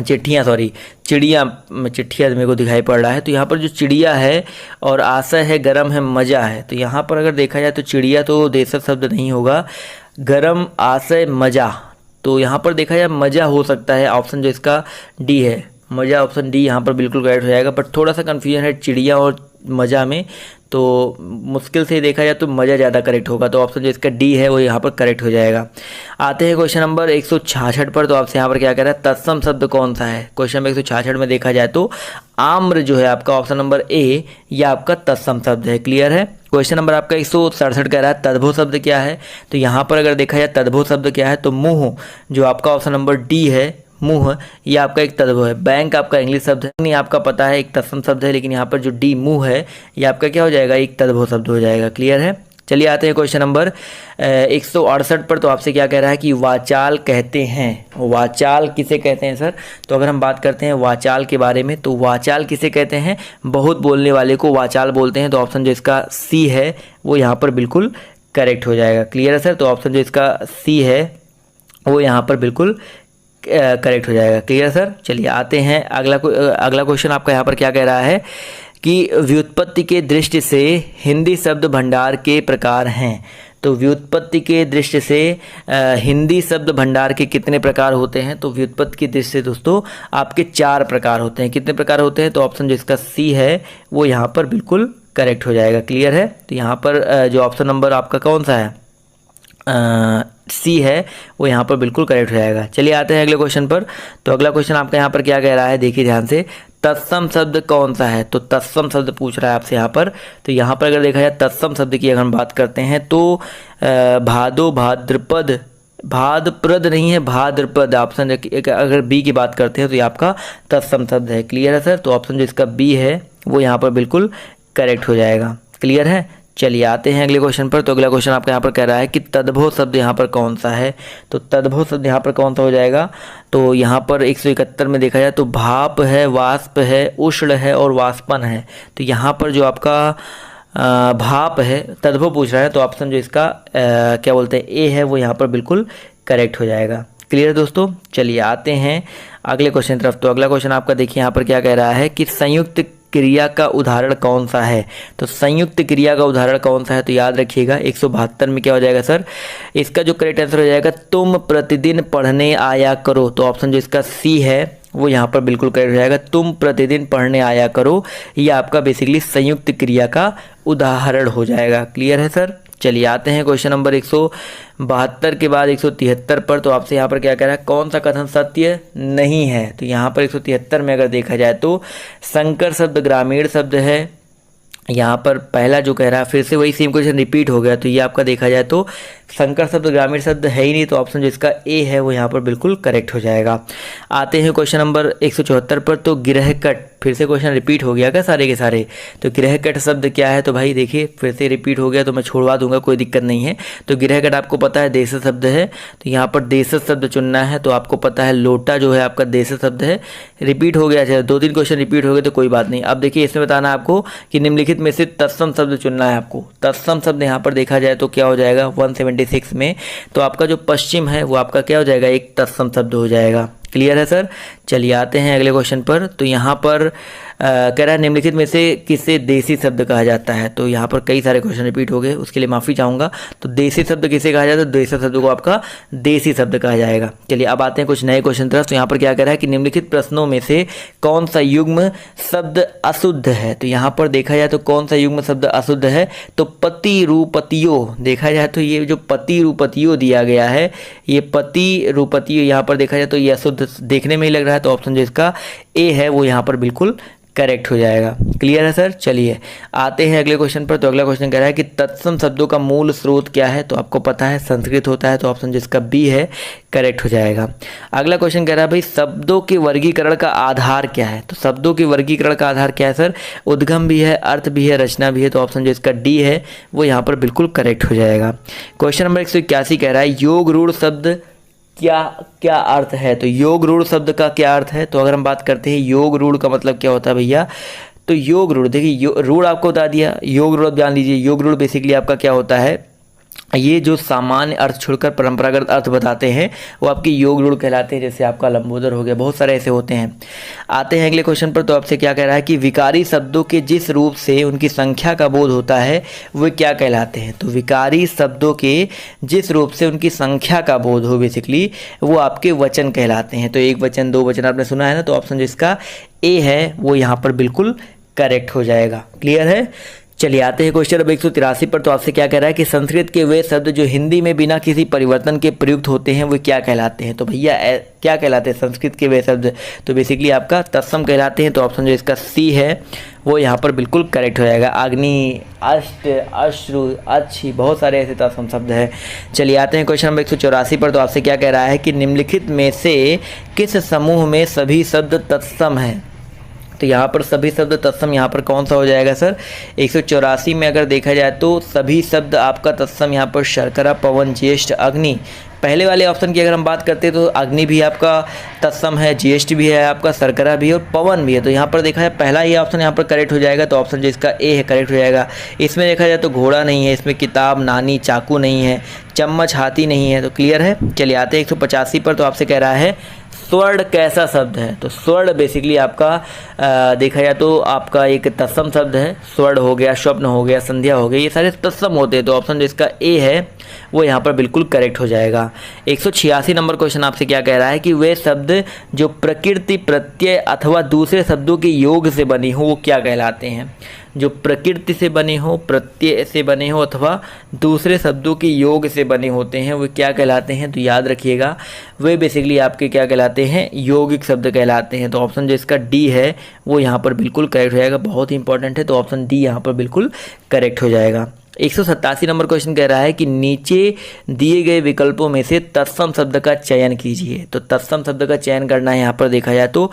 चिट्ठियाँ मेरे को दिखाई पड़ रहा है। तो यहाँ पर जो चिड़िया है और आशय है, गरम है, मज़ा है। तो यहाँ पर अगर देखा जाए तो चिड़िया तो देशज शब्द नहीं होगा, गरम, आशय, मज़ा। तो यहाँ पर देखा जाए मज़ा हो सकता है। ऑप्शन जो इसका डी है मज़ा, ऑप्शन डी यहाँ पर बिल्कुल करेक्ट हो जाएगा। बट थोड़ा सा कन्फ्यूजन है चिड़िया और मज़ा में। तो मुश्किल से देखा जाए तो मज़ा ज़्यादा करेक्ट होगा, तो ऑप्शन जो इसका डी है वो यहाँ पर करेक्ट हो जाएगा। आते हैं क्वेश्चन नंबर 166 पर। तो आपसे यहाँ पर क्या कह रहा है, तत्सम शब्द कौन सा है। क्वेश्चन नंबर 166 में देखा जाए तो आम्र जो है आपका ऑप्शन नंबर ए, यह आपका तत्सम शब्द है। क्लियर है। क्वेश्चन नंबर आपका 167 कह रहा है तद्भव शब्द क्या है। तो यहाँ पर अगर देखा जाए तद्भव शब्द क्या है, तो मुँह जो आपका ऑप्शन नंबर डी है, मुंह, ये आपका एक तद्भव है। बैंक आपका इंग्लिश शब्द है, नहीं आपका पता है एक तत्सम शब्द है, लेकिन यहाँ पर जो डी मुंह है ये आपका क्या हो जाएगा, एक तद्भव शब्द हो जाएगा। क्लियर है। चलिए आते हैं क्वेश्चन नंबर 168 पर। तो आपसे क्या कह रहा है कि वाचाल कहते हैं। वाचाल किसे कहते हैं सर। तो अगर हम बात करते हैं वाचाल के बारे में, तो वाचाल किसे कहते हैं, बहुत बोलने वाले को वाचाल बोलते हैं। तो ऑप्शन जो इसका सी है वो यहाँ पर बिल्कुल करेक्ट हो जाएगा। क्लियर है सर। तो ऑप्शन जो इसका सी है वो यहाँ पर बिल्कुल करेक्ट हो जाएगा। Clear sir. चलिए आते हैं अगला क्वेश्चन आपका यहाँ पर क्या कह रहा है कि व्युत्पत्ति के दृष्टि से हिंदी शब्द भंडार के प्रकार हैं। तो व्युत्पत्ति के दृष्टि से हिंदी शब्द भंडार के कितने प्रकार होते हैं। तो व्युत्पत्ति की दृष्टि से दोस्तों आपके 4 प्रकार होते हैं। कितने प्रकार होते हैं। तो ऑप्शन जो इसका सी है वो यहाँ पर बिल्कुल करेक्ट हो जाएगा। क्लियर है। तो यहाँ पर जो ऑप्शन नंबर आपका कौन सा है, सी है, वो यहाँ पर बिल्कुल करेक्ट हो जाएगा। चलिए आते हैं अगले क्वेश्चन पर। तो अगला क्वेश्चन आपका यहाँ पर क्या कह रहा है, देखिए ध्यान से, तत्सम शब्द कौन सा है। तो तत्सम शब्द पूछ रहा है आपसे यहाँ पर। तो यहाँ पर अगर देखा जाए तत्सम शब्द की अगर हम बात करते हैं तो भादो, भाद्रपद, भाद्रपद नहीं है, भाद्रपद। ऑप्शन अगर बी की बात करते हैं तो ये आपका तत्सम शब्द है। क्लियर है सर। तो ऑप्शन जो इसका बी है वो यहाँ पर बिल्कुल करेक्ट हो जाएगा। क्लियर है। चलिए आते हैं अगले क्वेश्चन पर। तो अगला क्वेश्चन आपका यहाँ पर कह रहा है कि तद्भव शब्द यहाँ पर कौन सा है। तो तद्भव शब्द यहाँ पर कौन सा हो जाएगा। तो यहाँ पर 171 में देखा जाए तो भाप है, वाष्प है, उष्ण है और वाष्पन है। तो यहाँ पर जो आपका भाप है, तद्भव पूछ रहा है, तो ऑप्शन जो इसका क्या बोलते हैं ए है वो यहाँ पर बिल्कुल करेक्ट हो जाएगा। क्लियर है दोस्तों। चलिए आते हैं अगले क्वेश्चन तरफ। तो अगला क्वेश्चन आपका देखिए यहाँ पर क्या कह रहा है कि संयुक्त क्रिया का उदाहरण कौन सा है। तो संयुक्त क्रिया का उदाहरण कौन सा है। तो याद रखिएगा 172 में क्या हो जाएगा सर, इसका जो करेक्ट आंसर हो जाएगा तुम प्रतिदिन पढ़ने आया करो। तो ऑप्शन जो इसका सी है वो यहाँ पर बिल्कुल करेक्ट हो जाएगा। तुम प्रतिदिन पढ़ने आया करो, ये आपका बेसिकली संयुक्त क्रिया का उदाहरण हो जाएगा। क्लियर है सर। चलिए आते हैं क्वेश्चन नंबर 172 के बाद 173 पर। तो आपसे यहाँ पर क्या कह रहा है, कौन सा कथन सत्य नहीं है। तो यहाँ पर 173 में अगर देखा जाए तो संकर शब्द ग्रामीण शब्द है। यहाँ पर पहला जो कह रहा है फिर से वही सेम क्वेश्चन रिपीट हो गया। तो ये आपका देखा जाए तो संकर शब्द ग्रामीण शब्द है ही नहीं। तो ऑप्शन जो इसका ए है वो यहाँ पर बिल्कुल करेक्ट हो जाएगा। आते हैं क्वेश्चन नंबर 174 पर। तो गृहकट, फिर से क्वेश्चन रिपीट हो गया क्या सारे के सारे। तो गृहकट शब्द क्या है। तो भाई देखिए फिर से रिपीट हो गया तो मैं छोड़वा दूंगा, कोई दिक्कत नहीं है। तो गृहकट आपको पता है देश शब्द है। तो यहाँ पर देश शब्द चुनना है। तो आपको पता है लोटा जो है आपका देश शब्द है। रिपीट हो गया, चाहे 2-3 क्वेश्चन रिपीट हो गए तो कोई बात नहीं। अब देखिए इसमें बताना है आपको कि निम्नलिखित में से तत्सम शब्द चुनना है आपको। तत्सम शब्द यहाँ पर देखा जाए तो क्या हो जाएगा 176 में। तो आपका जो पश्चिम है वो आपका क्या हो जाएगा, एक तत्सम शब्द हो जाएगा। क्लियर है सर। चलिए आते हैं अगले क्वेश्चन पर। तो यहाँ पर कह रहा है निम्नलिखित में से किसे देसी शब्द कहा जाता है। तो यहाँ पर कई सारे क्वेश्चन रिपीट हो गए, उसके लिए माफ़ी चाहूँगा। तो देसी शब्द किसे कहा जाता है, तो देसी शब्द को आपका देसी शब्द कहा जाएगा। चलिए अब आते हैं कुछ नए क्वेश्चन तरफ। तो यहाँ पर क्या कह रहा है कि निम्नलिखित प्रश्नों में से कौन सा युग्म शब्द अशुद्ध है। तो यहाँ पर देखा जाए तो कौन सा युग्म शब्द अशुद्ध है। तो पति रूपतियो, देखा जाए तो ये जो पति रूपतियो दिया गया है, ये पति रूपतियो यहाँ पर देखा जाए तो ये अशुद्ध देखने में ही लग रहा है। तो ऑप्शन जो इसका ए है वो यहाँ पर बिल्कुल करेक्ट हो जाएगा। क्लियर है सर। चलिए आते हैं अगले क्वेश्चन पर। तो अगला क्वेश्चन कह रहा है कि तत्सम शब्दों का मूल स्रोत क्या है। तो आपको पता है संस्कृत होता है। तो ऑप्शन जिसका बी है करेक्ट हो जाएगा। अगला क्वेश्चन कह रहा है भाई शब्दों के वर्गीकरण का आधार क्या है। तो शब्दों के वर्गीकरण का आधार क्या है सर, उद्गम भी है, अर्थ भी है, रचना भी है। तो ऑप्शन जो इसका डी है वो यहाँ पर बिल्कुल करेक्ट हो जाएगा। क्वेश्चन नंबर 181 कह रहा है योग रूढ़ शब्द क्या क्या अर्थ है। तो योग रूढ़ शब्द का क्या अर्थ है। तो अगर हम बात करते हैं योग रूढ़ का मतलब क्या होता है भैया। तो योग रूढ़ देखिए, रूढ़ आपको बता दिया, योग रूढ़ जान लीजिए। योग रूढ़ बेसिकली आपका क्या होता है, ये जो सामान्य अर्थ छोड़कर परंपरागत अर्थ बताते हैं वो आपके योग रूढ़ कहलाते हैं। जैसे आपका लंबोदर हो गया, बहुत सारे ऐसे होते हैं। आते हैं अगले क्वेश्चन पर। तो आपसे क्या कह रहा है कि विकारी शब्दों के जिस रूप से उनकी संख्या का बोध होता है वे क्या कहलाते हैं। तो विकारी शब्दों के जिस रूप से उनकी संख्या का बोध हो बेसिकली वो आपके वचन कहलाते हैं। तो एक वचन, दो वचन आपने सुना है ना। तो ऑप्शन जो इसका ए है वो यहाँ पर बिल्कुल करेक्ट हो जाएगा। क्लियर है। चलिए आते हैं क्वेश्चन नंबर 183 पर। तो आपसे क्या कह रहा है कि संस्कृत के वे शब्द जो हिंदी में बिना किसी परिवर्तन के प्रयुक्त होते हैं वो क्या कहलाते हैं। तो भैया क्या कहलाते हैं संस्कृत के वे शब्द, तो बेसिकली आपका तत्सम कहलाते हैं। तो ऑप्शन जो इसका सी है वो यहाँ पर बिल्कुल करेक्ट हो जाएगा। अग्नि, अष्ट, अश्रु, अच्छी, बहुत सारे ऐसे तत्सम शब्द हैं। चलिए आते हैं क्वेश्चन नंबर 184 पर। तो आपसे क्या कह रहा है कि निम्नलिखित में से किस समूह में सभी शब्द तत्सम हैं। तो यहाँ पर सभी शब्द तत्सम यहाँ पर कौन सा हो जाएगा सर, 184 में अगर देखा जाए तो सभी शब्द आपका तत्सम यहाँ पर शर्करा, पवन, ज्येष्ठ, अग्नि। पहले वाले ऑप्शन की अगर हम बात करते हैं तो अग्नि भी आपका तत्सम है, ज्येष्ठ भी है, आपका शर्करा भी है और पवन भी है। तो यहाँ पर देखा जाए पहला ही ऑप्शन यहाँ पर करेक्ट हो जाएगा। तो ऑप्शन जो इसका ए है करेक्ट हो जाएगा। इसमें देखा जाए तो घोड़ा नहीं है, इसमें किताब, नानी, चाकू नहीं है, चम्मच, हाथी नहीं है। तो क्लियर है। चलिए आते हैं 185 पर। तो आपसे कह रहा है स्वर्ण कैसा शब्द है। तो स्वर्ण बेसिकली आपका देखा जाए तो आपका एक तत्सम शब्द है। स्वर्ण हो गया, स्वप्न हो गया, संध्या हो गई, ये सारे तत्सम होते हैं। तो ऑप्शन जो इसका ए है वो यहाँ पर बिल्कुल करेक्ट हो जाएगा। 186 नंबर क्वेश्चन आपसे क्या कह रहा है कि वे शब्द जो प्रकृति, प्रत्यय अथवा दूसरे शब्दों के योग से बनी हो वो क्या कहलाते हैं। जो प्रकृति से बने हो, प्रत्यय से बने हो अथवा दूसरे शब्दों के योग से बने होते हैं वो क्या कहलाते हैं। तो याद रखिएगा वे बेसिकली आपके क्या कहलाते हैं, यौगिक शब्द कहलाते हैं। तो ऑप्शन जो इसका डी है वो यहाँ पर बिल्कुल करेक्ट हो जाएगा। बहुत ही इंपॉर्टेंट है। तो ऑप्शन डी यहाँ पर बिल्कुल करेक्ट हो जाएगा। 187 नंबर क्वेश्चन कह रहा है कि नीचे दिए गए विकल्पों में से तत्सम शब्द का चयन कीजिए। तो तत्सम शब्द का चयन करना है। यहाँ पर देखा जाए तो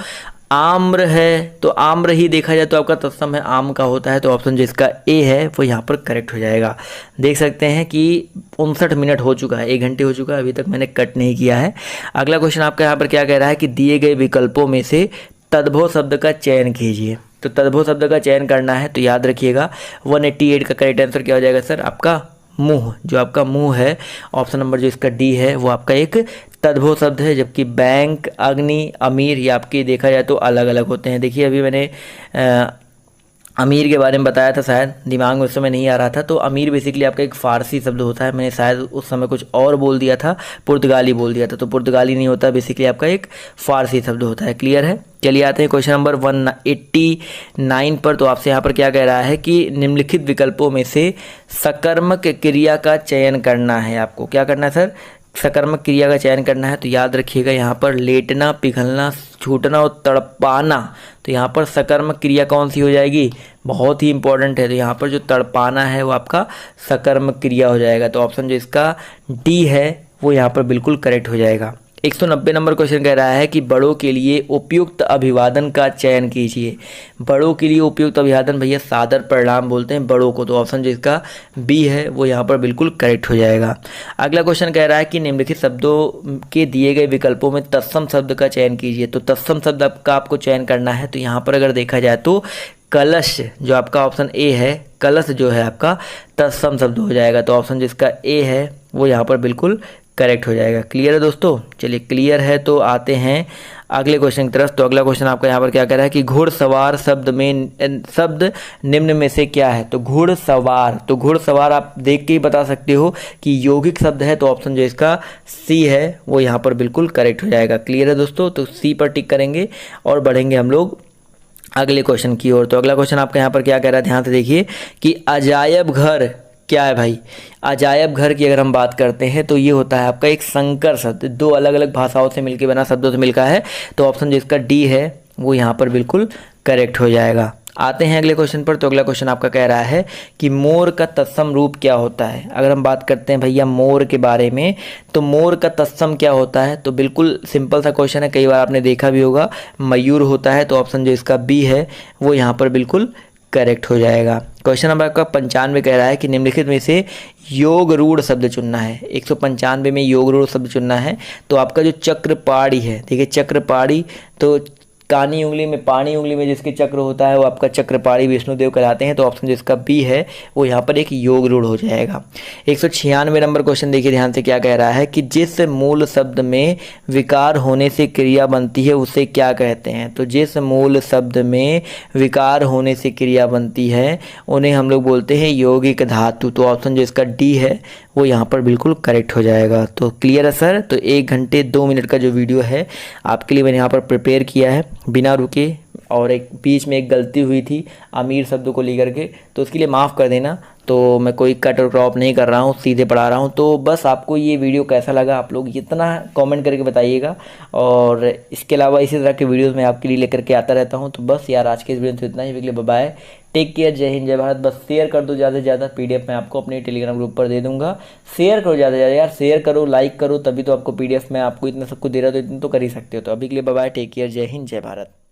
आम्र है, तो आम्र ही देखा जाए तो आपका तत्सम है, आम का होता है। तो ऑप्शन जो इसका ए है वो यहाँ पर करेक्ट हो जाएगा। देख सकते हैं कि 59 मिनट हो चुका है, 1 घंटे हो चुका है, अभी तक मैंने कट नहीं किया है। अगला क्वेश्चन आपका यहाँ पर क्या कह रहा है कि दिए गए विकल्पों में से तद्भव शब्द का चयन कीजिए। तो तद्भव शब्द का चयन करना है। तो याद रखिएगा 188 का करेक्ट आंसर क्या हो जाएगा सर, आपका मुंह। जो आपका मुंह है, ऑप्शन नंबर जो इसका डी है वो आपका एक तद्भव शब्द है। जबकि बैंक, अग्नि, अमीर ये आपके देखा जाए तो अलग अलग होते हैं। देखिए अभी मैंने अमीर के बारे में बताया था, शायद दिमाग में उस समय नहीं आ रहा था। तो अमीर बेसिकली आपका एक फ़ारसी शब्द होता है। मैंने शायद उस समय कुछ और बोल दिया था, पुर्तगाली बोल दिया था। तो पुर्तगाली नहीं होता, बेसिकली आपका एक फ़ारसी शब्द होता है। क्लियर है। चलिए आते हैं क्वेश्चन नंबर 189 पर। तो आपसे यहाँ पर क्या कह रहा है कि निम्नलिखित विकल्पों में से सकर्मक क्रिया का चयन करना है। आपको क्या करना है सर, सकर्मक क्रिया का चयन करना है। तो याद रखिएगा यहाँ पर लेटना, पिघलना, छूटना और तड़पाना। तो यहाँ पर सकर्मक क्रिया कौन सी हो जाएगी, बहुत ही इंपॉर्टेंट है। तो यहाँ पर जो तड़पाना है वो आपका सकर्मक क्रिया हो जाएगा। तो ऑप्शन जो इसका डी है वो यहाँ पर बिल्कुल करेक्ट हो जाएगा। 190 नंबर क्वेश्चन कह रहा है कि बड़ों के लिए उपयुक्त अभिवादन का चयन कीजिए। बड़ों के लिए उपयुक्त अभिवादन भैया सादर प्रणाम बोलते हैं बड़ों को। तो ऑप्शन जिसका बी है वो यहाँ पर बिल्कुल करेक्ट हो जाएगा। अगला क्वेश्चन कह रहा है कि निम्नलिखित शब्दों के दिए गए विकल्पों में तत्सम शब्द का चयन कीजिए। तो तत्सम शब्द का आपको चयन करना है। तो यहाँ पर अगर देखा जाए तो कलश, जो आपका ऑप्शन ए है, कलश जो है आपका तत्सम शब्द हो जाएगा। तो ऑप्शन जिसका ए है वो यहाँ पर बिल्कुल करेक्ट हो जाएगा। क्लियर है दोस्तों। चलिए क्लियर है तो आते हैं अगले क्वेश्चन की तरफ। तो अगला क्वेश्चन आपका यहाँ पर क्या कह रहा है कि घुड़सवार शब्द निम्न में से क्या है। तो घुड़सवार, तो घुड़सवार आप देख के ही बता सकते हो कि यौगिक शब्द है। तो ऑप्शन जो इसका सी है वो यहाँ पर बिल्कुल करेक्ट हो जाएगा। क्लियर है दोस्तों। तो सी पर टिक करेंगे और बढ़ेंगे हम लोग अगले क्वेश्चन की ओर। तो अगला क्वेश्चन आपका यहाँ पर क्या कह रहा है, ध्यान से देखिए कि अजायब घर क्या है भाई। अजायब घर की अगर हम बात करते हैं तो ये होता है आपका एक संकर शब्द, 2 अलग अलग भाषाओं से मिलकर बना, शब्दों से मिलकर है। तो ऑप्शन जिसका डी है वो यहाँ पर बिल्कुल करेक्ट हो जाएगा। आते हैं अगले क्वेश्चन पर। तो अगला क्वेश्चन आपका कह रहा है कि मोर का तत्सम रूप क्या होता है। अगर हम बात करते हैं भैया मोर के बारे में, तो मोर का तत्सम क्या होता है। तो बिल्कुल सिंपल सा क्वेश्चन है, कई बार आपने देखा भी होगा, मयूर होता है। तो ऑप्शन जो इसका बी है वो यहाँ पर बिल्कुल करेक्ट हो जाएगा। क्वेश्चन नंबर आपका 95 कह रहा है कि निम्नलिखित में से योग रूढ़ शब्द चुनना है। 195 में योग रूढ़ शब्द चुनना है। तो आपका जो चक्रपाणी है, देखिए चक्रपाणी, तो कानी उंगली में, पानी उंगली में जिसके चक्र होता है वो आपका चक्रपाणी विष्णुदेव कहलाते हैं। तो ऑप्शन जिसका बी है वो यहाँ पर एक योग रूढ़ हो जाएगा। 196 नंबर क्वेश्चन देखिए ध्यान से क्या कह रहा है कि जिस मूल शब्द में विकार होने से क्रिया बनती है उसे क्या कहते हैं। तो जिस मूल शब्द में विकार होने से क्रिया बनती है उन्हें हम लोग बोलते हैं यौगिक धातु। तो ऑप्शन जो इसका डी है वो यहाँ पर बिल्कुल करेक्ट हो जाएगा। तो क्लियर है सर। तो 1 घंटे 2 मिनट का जो वीडियो है आपके लिए मैंने यहाँ पर प्रिपेयर किया है बिना रुके और एक बीच में एक गलती हुई थी अमीर शब्द को लेकर के, तो उसके लिए माफ़ कर देना। तो मैं कोई कट और क्रॉप नहीं कर रहा हूँ, सीधे पढ़ा रहा हूँ। तो बस आपको ये वीडियो कैसा लगा आप लोग इतना कमेंट करके बताइएगा, और इसके अलावा इसी तरह के वीडियोस मैं आपके लिए लेकर के आता रहता हूँ। तो बस यार आज के इस वीडियो में तो इतना ही, अगले बाय, टेक केयर, जय हिंद जय भारत। बस शेयर कर दो ज़्यादा से ज़्यादा, पीडीएफ मैं आपको अपने टेलीग्राम ग्रुप पर दे दूंगा। शेयर करो ज़्यादा से ज़्यादा यार, शेयर करो, लाइक करो, तभी तो आपको पीडीएफ में आपको इतना सब कुछ दे रहा, तो इतना तो कर ही सकते हो। तो अभी के लिए बाय, टेक केयर, जय हिंद जय भारत।